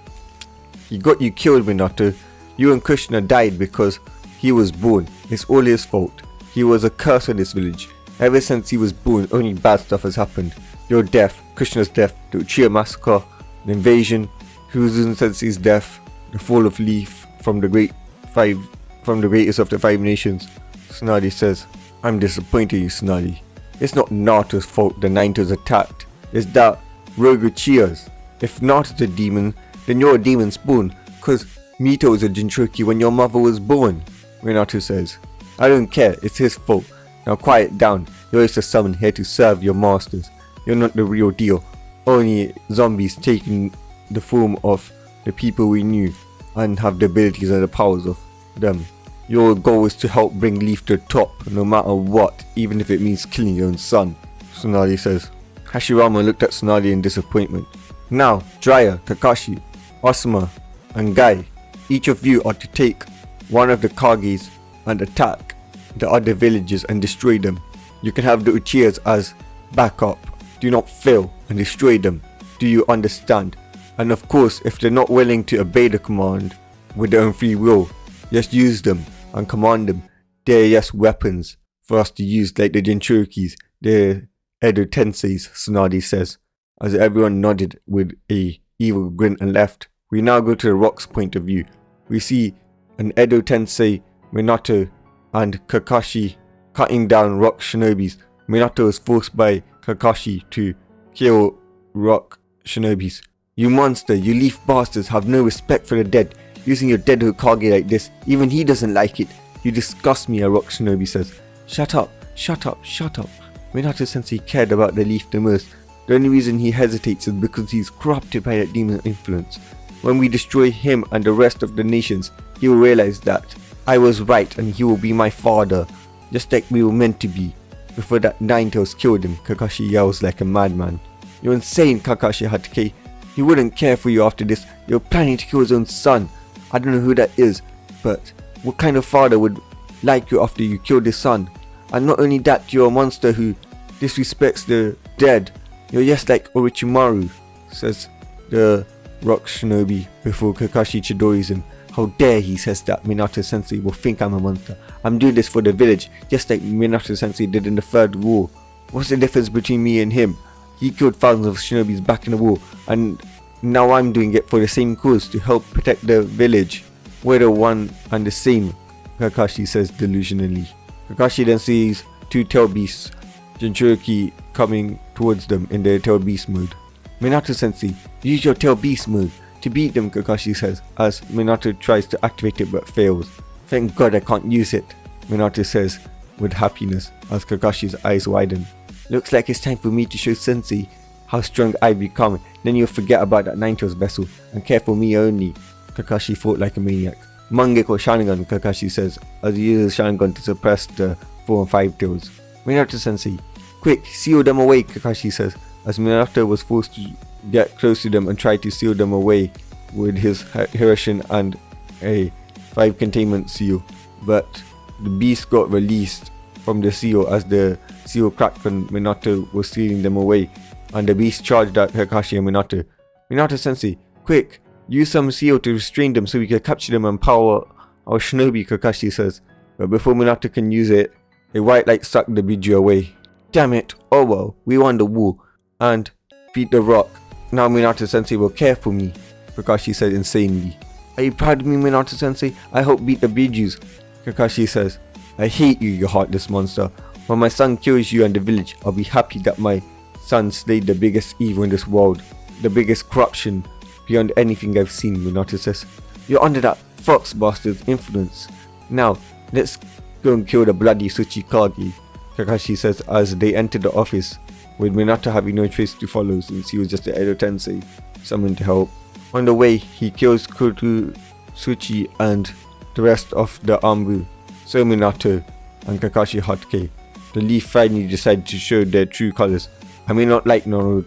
He got you killed, Minato. You and Krishna died because he was born. It's all his fault. He was a curse on this village. Ever since he was born, only bad stuff has happened. Your death, Krishna's death, the Uchiha massacre, the invasion, Huzun Sensei's death, the fall of Leaf from the greatest of the 5 nations. Tsunade says, I'm disappointed in you, Tsunade. It's not Naruto's fault the Ninetales attacked. It's that rogue Uchiha's. If Naruto's a demon, then you're a demon spawn, cause Mito was a Jinchuriki when your mother was born. Minato says, I don't care, it's his fault. Now quiet down, you're just a summon here to serve your masters. You're not the real deal. Only zombies taking the form of the people we knew and have the abilities and the powers of them. Your goal is to help bring Leaf to the top no matter what, even if it means killing your own son, Tsunade says. Hashirama looked at Tsunade in disappointment. Now, Jiraiya, Kakashi, Asuma and Guy, each of you are to take one of the Kages and attack the other villages and destroy them. You can have the Uchihas as backup. Do not fail and destroy them. Do you understand? And of course, if they're not willing to obey the command with their own free will, just use them and command them. They're just weapons for us to use like the Jinchurikis, the Edo Tenseis, Tsunade says, as everyone nodded with a evil grin and left. We now go to the Rock's point of view. We see an Edo Tensei, Minato and Kakashi cutting down Rock Shinobis. Minato is forced by Kakashi to kill Rock Shinobis. You monster, you Leaf bastards have no respect for the dead. Using your dead Hokage like this, even he doesn't like it. You disgust me, a Rock Shinobi says. Shut up, shut up, shut up. Minato Sensei cared about the Leaf the most. The only reason he hesitates is because he's corrupted by that demon influence. When we destroy him and the rest of the nations, he will realize that I was right and he will be my father, just like we were meant to be. Before that Ninetales killed him, Kakashi yells like a madman. You're insane, Kakashi Hatake. He wouldn't care for you after this. You're planning to kill his own son. I don't know who that is, but what kind of father would like you after you killed his son? And not only that, you're a monster who disrespects the dead. You're just like Orochimaru, says the Rock Shinobi before Kakashi Chidori's him. How dare he says that. Minato Sensei will think I'm a monster. I'm doing this for the village, just like Minato Sensei did in the 3rd war. What's the difference between me and him? He killed thousands of shinobis back in the war, and now I'm doing it for the same cause, to help protect the village. We're the one and the same, Kakashi says delusionally. Kakashi then sees 2 tail beasts, Jinchuriki, coming towards them in their tail beast mode. Minato Sensei, use your tail beast mode to beat them, Kakashi says, as Minato tries to activate it but fails. Thank God I can't use it, Minato says with happiness as Kakashi's eyes widen. Looks like it's time for me to show Sensei how strong I've become. Then you'll forget about that Ninetales vessel and care for me only. Kakashi fought like a maniac. Mangekyo Sharingan, Kakashi says, as he uses Sharingan to suppress the 4 and 5 tails. Minato Sensei, quick, seal them away, Kakashi says, as Minato was forced to get close to them and try to seal them away with his Hiroshin and a 5 containment seal. But the beast got released from the seal as the seal cracked when Minato was sealing them away, and the beast charged at Kakashi and Minato. Minato Sensei, quick, use some seal to restrain them so we can capture them and power our shinobi, Kakashi says. But before Minato can use it, a white light sucked the biju away. Damn it, oh well, we won the war and beat the rock. Now Minato Sensei will care for me, Kakashi said insanely. Are you proud of me, Minato Sensei? I hope beat the bijus, Kakashi says. I hate you, you heartless monster. When my son kills you and the village, I'll be happy that my son slayed the biggest evil in this world, the biggest corruption beyond anything I've seen, Minato says. You're under that fox bastard's influence. Now, let's go and kill the bloody Tsuchikage, Kakashi says as they enter the office, with Minato having no trace to follow since he was just the Edo Tensei, summoned to help. On the way, he kills Tsuchi and the rest of the Anbu. So Minato and Kakashi Hatake, the Leaf, finally decide to show their true colors. I may not like Minato,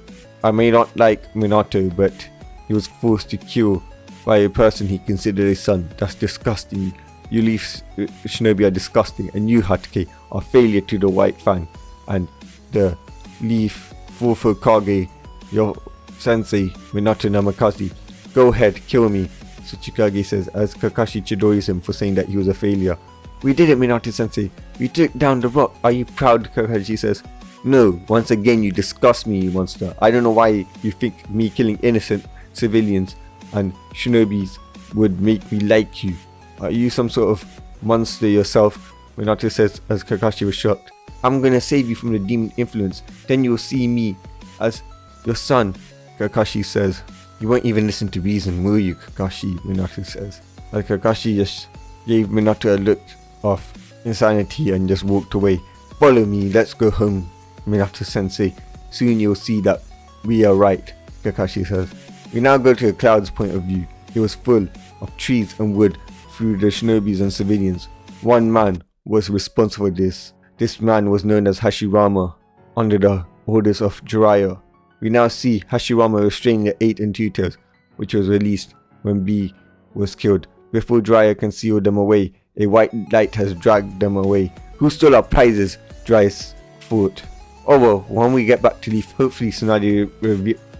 but he was forced to kill by a person he considered his son. That's disgusting. You Leaf shinobi are disgusting, and you Hatake are failure to the White Fang. And the Leaf Fufu Kage, your sensei, Minato Namikaze, go ahead, kill me, Tsuchikage says as Kakashi chidores him for saying that he was a failure. We did it, Minato sensei. We took down the rock. Are you proud? Kakashi says. No, once again you disgust me, you monster. I don't know why you think me killing innocent civilians and shinobis would make me like you. Are you some sort of monster yourself? Minato says as Kakashi was shocked. I'm gonna save you from the demon influence. Then you'll see me as your son, Kakashi says. You won't even listen to reason, will you, Kakashi? Minato says. As Kakashi just gave Minato a look of insanity and just walked away. Follow me, let's go home, Minato sensei. Soon you'll see that we are right, Kakashi says. We now go to the cloud's point of view. It was full of trees and wood through the shinobis and civilians. One man was responsible for this. This man was known as Hashirama, under the orders of Jiraiya. We now see Hashirama restraining the 8 and 2 tails, which was released when B was killed. Before Jiraiya can seal them away, a white light has dragged them away. Who stole our prizes? Jiraiya thought. Oh well, when we get back to Leaf, hopefully Tsunade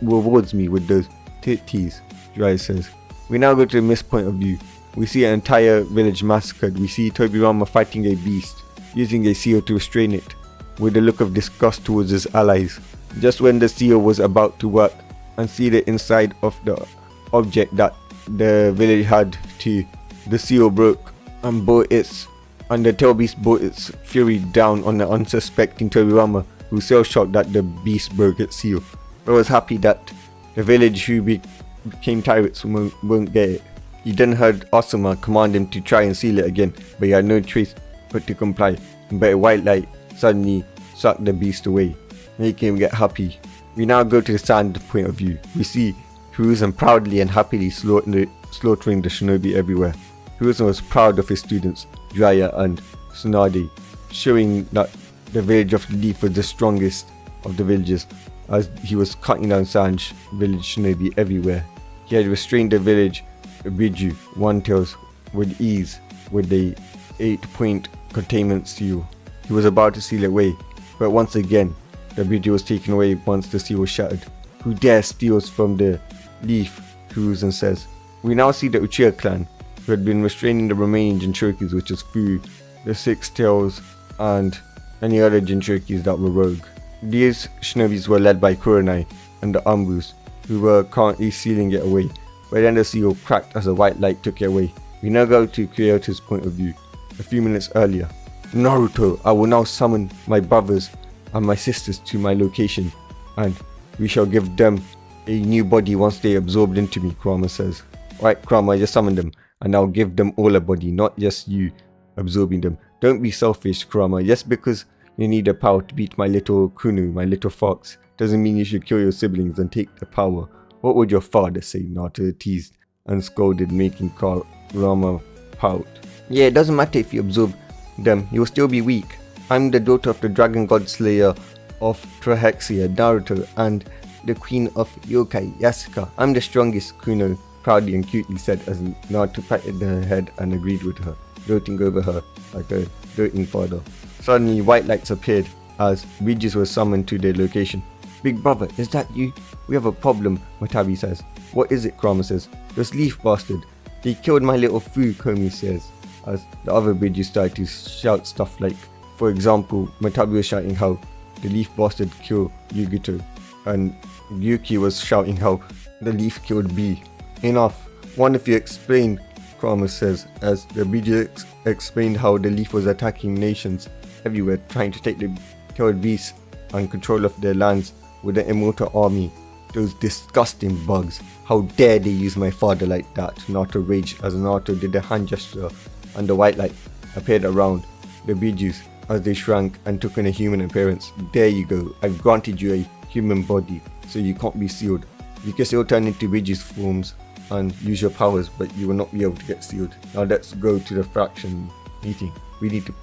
rewards me with those titties, Jiraiya says. We now go to the mist point of view. We see an entire village massacred. We see Tobirama fighting a beast, using a seal to restrain it, with a look of disgust towards his allies. Just when the seal was about to work and see the inside of the object that the village had to, the seal broke and the tail beast brought its fury down on the unsuspecting Tobirama, who was so shocked that the beast broke its seal, but was happy that the village who became pirates won't get it. He then heard Asuma command him to try and seal it again, but he had no choice but to comply, but a white light suddenly sucked the beast away, making him get happy. We now go to the sand point of view. We see Hiruzen proudly and happily slaughtering the shinobi everywhere. Hiruzen was proud of his students, Jiraiya and Tsunade, showing that the village of the Leaf was the strongest of the villages, as he was cutting down sand village shinobi everywhere. He had restrained the village Biju, One Tails, with ease with a 8-point containment seal. He was about to seal it away, but once again, the Biju was taken away once the seal was shattered. Who dare steals from the Leaf? Hiruzen says. We now see the Uchiha clan, who had been restraining the remaining Jinchurikis, which was Fu, the 6 Tails, and any other Jinchurikis that were rogue. These shinobis were led by Kurenai and the Anbus, who were currently sealing it away, but then the seal cracked as a white light took it away. We now go to Kyoto's point of view. A few minutes earlier, Naruto, I will now summon my brothers and my sisters to my location, and we shall give them a new body once they absorbed into me, Kurama says. Right, Kurama, just summon them, and I'll give them all a body, not just you absorbing them. Don't be selfish, Kurama. Just because you need the power to beat my little Kunu, my little fox, doesn't mean you should kill your siblings and take the power. What would your father say? Naruto teased and scolded, making Kurama pout. Yeah, it doesn't matter if you absorb them, you will still be weak. I'm the daughter of the dragon god slayer of Trahexia, Naruto, and the queen of yokai, Yasaka. I'm the strongest, Kuno proudly and cutely said as Naruto patted her head and agreed with her, doting over her like a doting father. Suddenly, white lights appeared as Regis was summoned to their location. Big brother, is that you? We have a problem, Watabi says. What is it? Kurama says. This Leaf bastard. He killed my little Fu, Komi says, as the other Regis started to shout stuff like, for example, Watabi was shouting how the Leaf bastard killed Yugito, and Yuki was shouting how the Leaf killed B. Enough. One of you explain, Kurama says, as the Regis explained how the Leaf was attacking nations everywhere, trying to take the killed beasts and control of their lands with an immortal army. Those disgusting bugs. How dare they use my father like that? Naruto raged as Naruto did a hand gesture and the white light appeared around the bijus as they shrank and took on a human appearance. There you go, I've granted you a human body, so you can't be sealed. You can still turn into bijus forms and use your powers, but you will not be able to get sealed. Now let's go to the faction meeting. We need to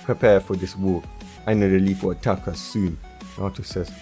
prepare for this war. I know the Leaf will attack us soon, Naruto says.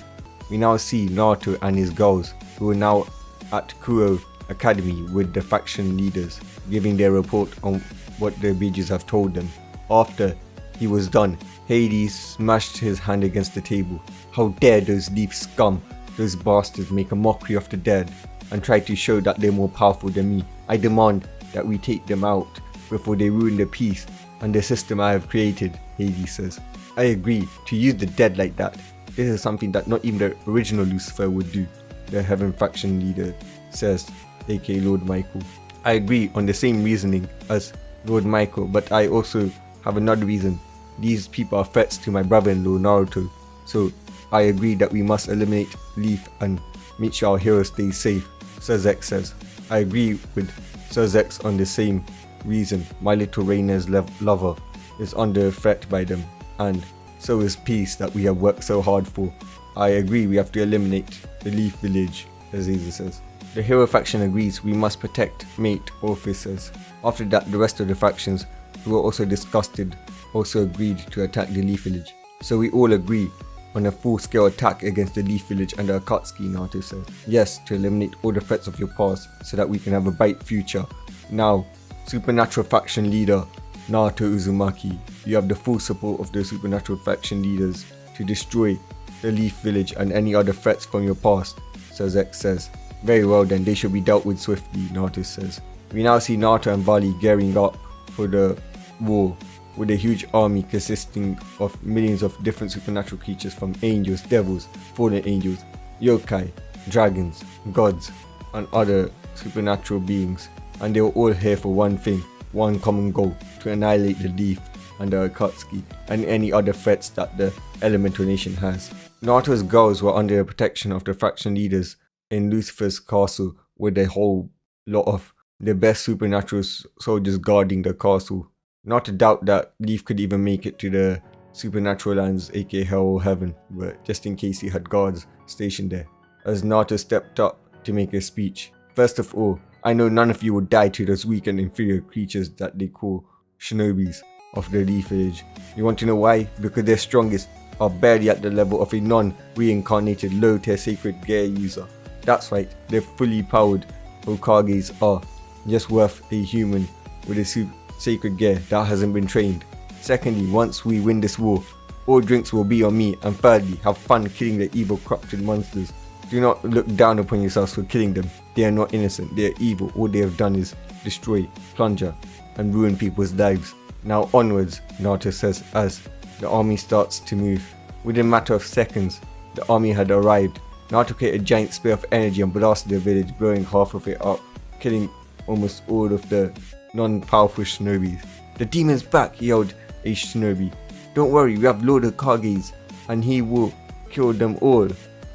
We now see Naruto and his girls, who are now at Kuro Academy with the faction leaders, giving their report on what the bijus have told them. After he was done, Hades smashed his hand against the table. How dare those Leaf scum, those bastards, make a mockery of the dead and try to show that they're more powerful than me. I demand that we take them out before they ruin the peace and the system I have created, Hades says. I agree, to use the dead like that. This is something that not even the original Lucifer would do, the Heaven faction leader says, aka Lord Michael. I agree on the same reasoning as Lord Michael, but I also have another reason. These people are threats to my brother-in-law Naruto, so I agree that we must eliminate Leaf and make sure our hero stays safe, Sasuke says. I agree with Sasuke on the same reason. My little Reina's lover is under threat by them, and so is peace that we have worked so hard for. I agree we have to eliminate the Leaf village, Azazel says. The hero faction agrees we must protect mate officers. After that, the rest of the factions, who were also disgusted, also agreed to attack the Leaf village. So we all agree on a full-scale attack against the Leaf village and the Akatsuki, Naruto says. Yes, to eliminate all the threats of your past so that we can have a bright future. Now, supernatural faction leader Naruto Uzumaki, you have the full support of the supernatural faction leaders to destroy the Leaf village and any other threats from your past, Sasuke says. Very well then, they should be dealt with swiftly, Naruto says. We now see Naruto and Vali gearing up for the war with a huge army consisting of millions of different supernatural creatures from angels, devils, fallen angels, yokai, dragons, gods, and other supernatural beings. And they were all here for one thing, one common goal, to annihilate the Leaf and the Akatsuki and any other threats that the Elemental Nation has. Naruto's girls were under the protection of the faction leaders in Lucifer's castle with a whole lot of the best supernatural soldiers guarding the castle. Not to doubt that Leaf could even make it to the supernatural lands, aka Hell or Heaven, but just in case he had guards stationed there. As Naruto stepped up to make a speech. First of all, I know none of you will die to those weak and inferior creatures that they call shinobis of the Leaf village. You want to know why? Because their strongest are barely at the level of a non-reincarnated low-tier sacred gear user. That's right, their fully powered Hokages are just worth a human with a sacred gear that hasn't been trained. Secondly, once we win this war, all drinks will be on me, and thirdly, have fun killing the evil corrupted monsters. Do not look down upon yourselves for killing them. They are not innocent, they are evil. All they have done is destroy, plunder, and ruin people's lives. Now onwards, Naruto says as the army starts to move. Within a matter of seconds, the army had arrived. Naruto created a giant spear of energy and blasted the village, blowing half of it up, killing almost all of the non-powerful shinobis. The demon's back, yelled a shinobi. Don't worry, we have Lord Hokages, and he will kill them all.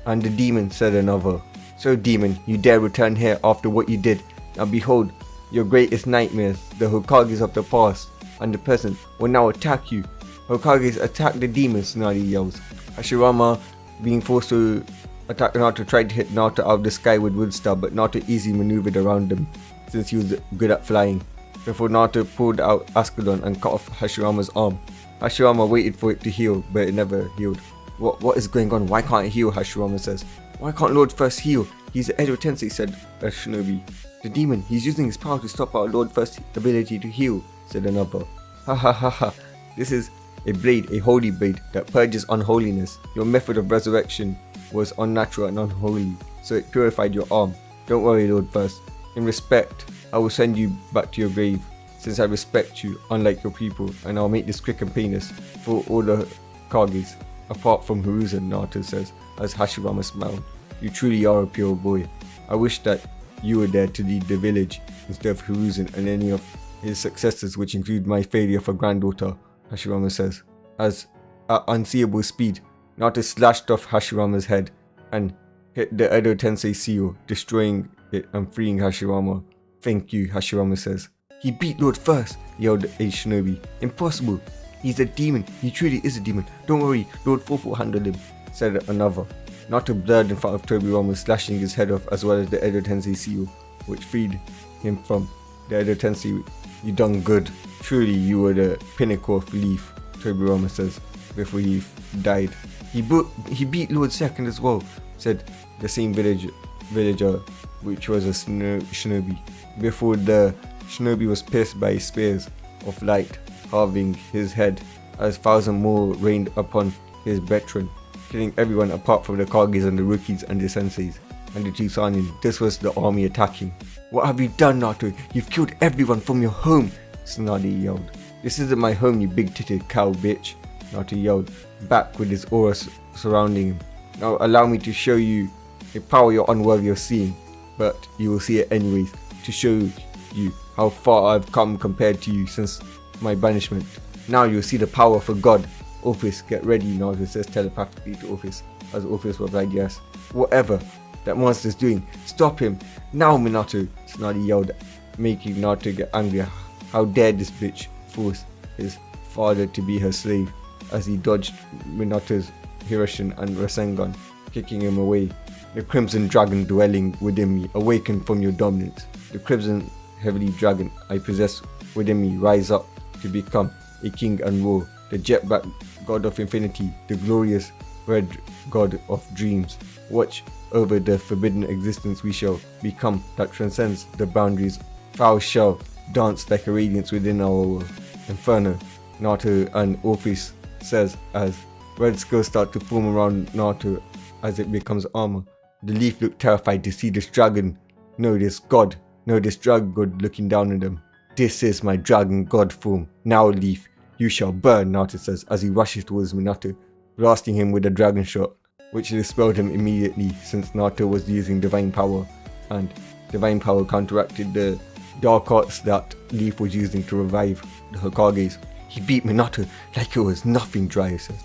And the demon, said another. So demon, you dare return here after what you did. Now behold, your greatest nightmares, the Hokages of the past and the present, will now attack you. Hokages attack the demons, Naruto yells. Hashirama, being forced to attack Naruto, tried to hit Naruto out of the sky with Woodstar, but Naruto easily maneuvered around them since he was good at flying. Before Naruto pulled out Ascalon and cut off Hashirama's arm. Hashirama waited for it to heal, but it never healed. What is going on? Why can't it heal? Hashirama says. Why can't Lord first heal? He's the Edo Tensei, said a shinobi. The demon, he's using his power to stop our Lord First's ability to heal, said another. Ha ha ha ha. This is a blade, a holy blade that purges unholiness. Your method of resurrection was unnatural and unholy, so it purified your arm. Don't worry, Lord First. In respect, I will send you back to your grave, since I respect you, unlike your people, and I'll make this quick and painless for all the Kages, apart from Hiruzen, Naruto says, as Hashirama smiled. You truly are a pure boy. I wish that you were there to lead the village, instead of Hiruzen and any of his successors, which include my failure for granddaughter, Hashirama says. As at unseeable speed, Naruto slashed off Hashirama's head and hit the Edo Tensei seal, destroying it and freeing Hashirama. Thank you, Hashirama says. He beat Lord first, yelled a shinobi. Impossible. He's a demon. He truly is a demon. Don't worry, Lord 4 will handle him, said another. Naruto blurred in front of Tobirama, slashing his head off, as well as the Edo Tensei seal, which freed him from the Edo Tensei. You done good. Truly you were the pinnacle of relief, Tobirama says, before he died. He beat Lord second as well, said the same villager, which was a shinobi, before the shinobi was pierced by spears of light, halving his head, as 1,000 more rained upon his veteran, killing everyone apart from the Kages and the rookies and the senseis and the two Sanin. This was the army attacking. What have you done, Naruto? You've killed everyone from your home, Tsunade yelled. This isn't my home, you big-titted cow bitch, Naruto yelled, back with his aura surrounding him. Now allow me to show you a power you're unworthy of seeing, but you will see it anyways, to show you how far I've come compared to you since my banishment. Now you'll see the power of a god. Office, get ready, Naruto says telepathically to Office, as Office replied yes. Whatever that monster's doing, stop him, now Minato, Tsunade yelled, making Naruto get angry. How dare this bitch force his father to be her slave, as he dodged Minato's Hiroshin and Rasengan, kicking him away. The crimson dragon dwelling within me, awaken from your dominance. The crimson heavenly dragon I possess within me, rise up to become a king and rule. The jetback god of infinity, the glorious red god of dreams. Watch over the forbidden existence we shall become that transcends the boundaries. Thou shall dance like a radiance within our world. Inferno, Naruto and Orpheus says as red skulls start to form around Naruto as it becomes armor. The Leaf looked terrified to see this dragon. No, this dragon god looking down at them. This is my dragon god form. Now, Leaf, you shall burn, Naruto says as he rushes towards Minato, blasting him with a dragon shot, which dispelled him immediately since Naruto was using divine power, and divine power counteracted the dark arts that Leaf was using to revive the Hokages. He beat Minato like it was nothing, Rias says.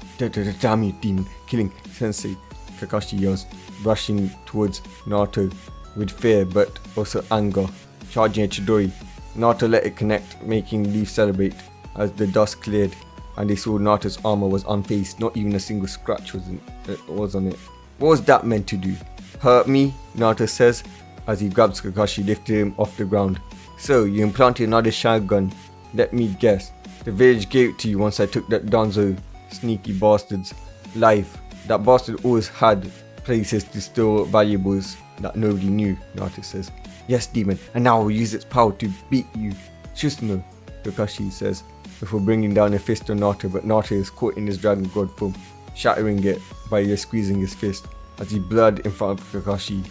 Damn you, demon, killing Sensei, Kakashi yells, rushing towards Naruto with fear but also anger, charging a Chidori. Naruto let it connect, making Leaf celebrate as the dust cleared and they saw Naruto's armor was unfazed, not even a single scratch was on it. What was that meant to do? Hurt me? Naruto says as he grabs Kakashi, lifted him off the ground. So, you implanted another shotgun. Let me guess. The village gave it to you once I took that Danzo sneaky bastard's life. That bastard always had places to store valuables that nobody knew, Naruto says. Yes, demon, and now I will use its power to beat you. Susumu, Kakashi says, before bringing down a fist on Naruto, but Naruto is caught in his dragon god form, shattering it by just squeezing his fist as he blurred in front of Kakashi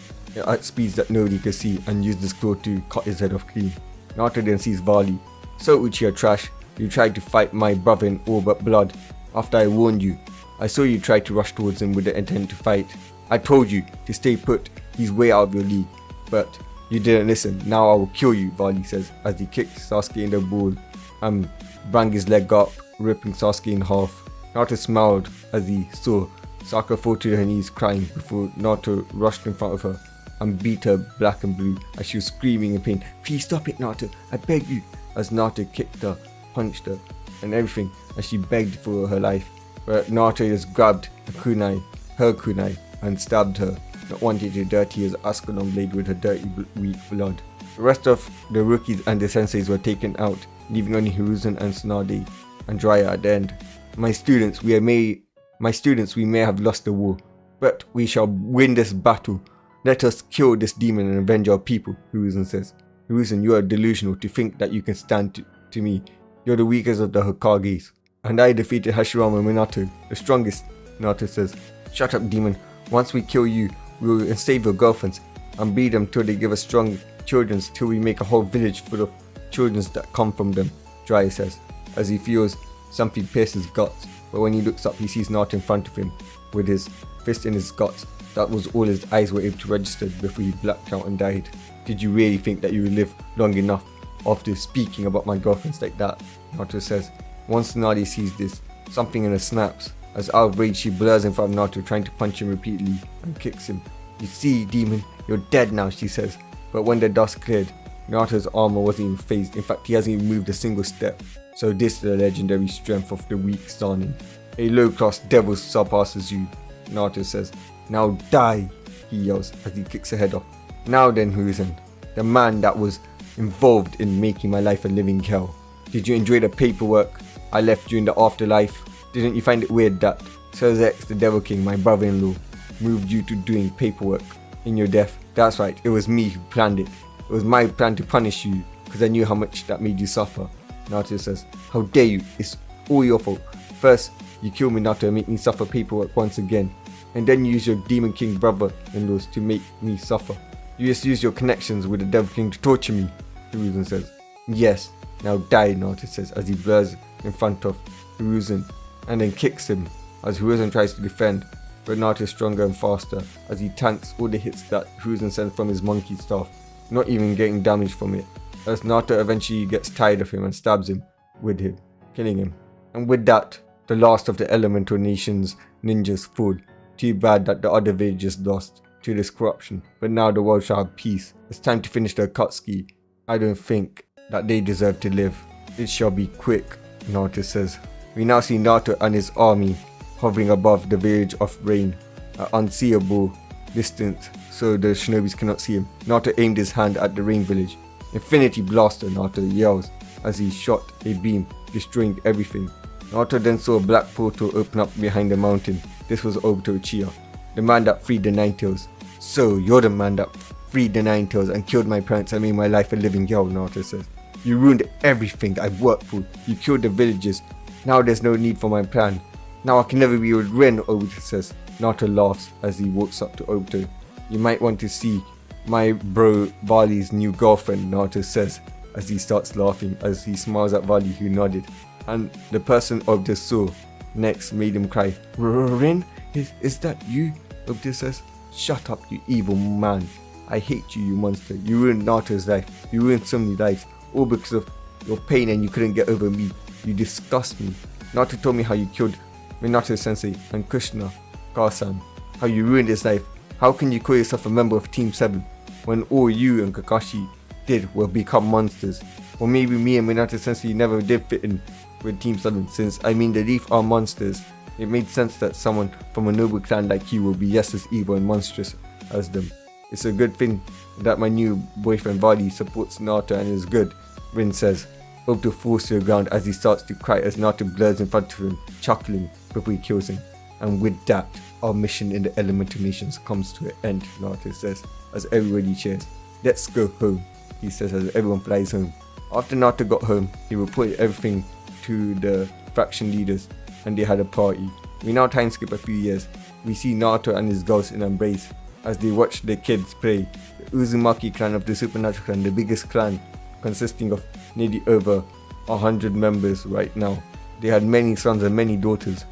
at speeds that nobody could see and used his claw to cut his head off clean. Naruto then sees Vali. So Uchiha trash, you tried to fight my brother in all but blood. After I warned you, I saw you try to rush towards him with the intent to fight. I told you to stay put, he's way out of your league, but you didn't listen. Now I will kill you, Vali says as he kicked Sasuke in the ball and banged his leg up, ripping Sasuke in half. Naruto smiled as he saw Sakura fall to her knees crying before Naruto rushed in front of her and beat her black and blue as she was screaming in pain. Please stop it, Naruto, I beg you, as Naruto kicked her, punched her, and everything as she begged for her life. But Naruto just grabbed her kunai, and stabbed her, not wanting to dirty his Ascalon blade with her dirty weak blood. The rest of the rookies and the senseis were taken out, leaving only Hiruzen and Tsunade and Jiraiya at the end. My students, we may have lost the war, but we shall win this battle. Let us kill this demon and avenge our people, Hiruzen says. Hiruzen, you are delusional to think that you can stand to me. You're the weakest of the Hokages. And I defeated Hashirama Minato, the strongest, Naruto says. Shut up, demon. Once we kill you, we will enslave your girlfriends and breed them till they give us strong children, till we make a whole village full of children that come from them, Jiraiya says, as he feels something pierce his guts. But when he looks up, he sees Naruto in front of him, with his fist in his guts. That was all his eyes were able to register before he blacked out and died. Did you really think that you would live long enough after speaking about my girlfriends like that? Naruto says. Once Tsunade sees this, something in her snaps, As out of rage, she blurs in front of Naruto, trying to punch him repeatedly and kicks him. "You see, demon, you're dead now," she says. But when the dust cleared, Naruto's armor wasn't even phased. In fact, he hasn't even moved a single step. So this is the legendary strength of the weak Sanin. "A low-class devil surpasses you," Naruto says. "Now die," he yells as he kicks her head off. "Now then, Hiruzen, the man that was involved in making my life a living hell. Did you enjoy the paperwork I left you in the afterlife? Didn't you find it weird that Sir Zex, the Devil King, my brother-in-law, moved you to doing paperwork in your death? That's right, it was me who planned it. It was my plan to punish you because I knew how much that made you suffer." Naruto says, "How dare you? It's all your fault. First, you kill me, Naruto, and make me suffer paperwork once again. And then you use your Demon King brother-in-laws to make me suffer. You just use your connections with the Devil King to torture me," Hiruzen says. "Yes, now die," Naruto says as he blurs in front of Hiruzen and then kicks him as Hiruzen tries to defend. But Naruto is stronger and faster as he tanks all the hits that Hiruzen sends from his monkey staff, not even getting damage from it. As Naruto eventually gets tired of him and stabs him with him, killing him. And with that, the last of the Elemental Nation's ninjas fall. Too bad that the other villagers lost to this corruption, but now the world shall have peace. It's time to finish the Akatsuki. I don't think that they deserve to live. It shall be quick, Naruto says. We now see Naruto and his army hovering above the village of Rain, at unseeable distance so the shinobis cannot see him. Naruto aimed his hand at the Rain village. "Infinity Blaster," Naruto yells as he shot a beam, destroying everything. Naruto then saw a black portal open up behind the mountain. This was Obito Uchiha, the man that freed the Nine Tails. "So, you're the man that freed the Nine Tails and killed my parents and made my life a living hell," Naruto says. "You ruined everything I've worked for. You killed the villagers. Now there's no need for my plan. Now I can never be with Rin," Obito says. Naruto laughs as he walks up to Obito. "You might want to see my bro Vali's new girlfriend," Naruto says as he starts laughing as he smiles at Vali, who nodded. And the person Obito saw next made him cry. "Rin? Is that you?" Obito says. "Shut up, you evil man. I hate you, you monster. You ruined Naruto's life. You ruined so many lives. All because of your pain and you couldn't get over me. You disgust me. Naruto told me how you killed Minato Sensei and Kushina Kasa-san. How you ruined his life. How can you call yourself a member of Team 7 when all you and Kakashi did were become monsters? Or maybe me and Minato Sensei never did fit in with Team 7, since the Leaf are monsters. It made sense that someone from a noble clan like you will be just as evil and monstrous as them. It's a good thing that my new boyfriend Vali supports Naruto and is good," Rin says. Obito falls to the ground as he starts to cry as Naruto blurs in front of him, chuckling before he kills him. "And with that, our mission in the Elemental Nations comes to an end," Naruto says as everybody cheers. "Let's go home," he says as everyone flies home. After Naruto got home, he reported everything to the faction leaders and they had a party. We now time skip a few years. We see Naruto and his girls in embrace as they watch the kids play. The Uzumaki clan of the Supernatural Clan, the biggest clan, consisting of nearly over 100 members right now. They had many sons and many daughters,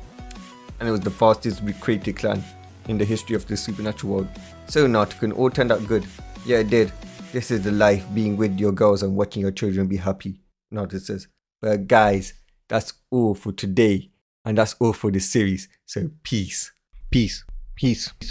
and it was the fastest recreated clan in the history of the supernatural world. So Naruto, can all turned out good? Yeah, it did. This is the life, being with your girls and watching your children be happy, Naruto says. But guys, that's all for today, and that's all for this series. So peace. Peace. Peace.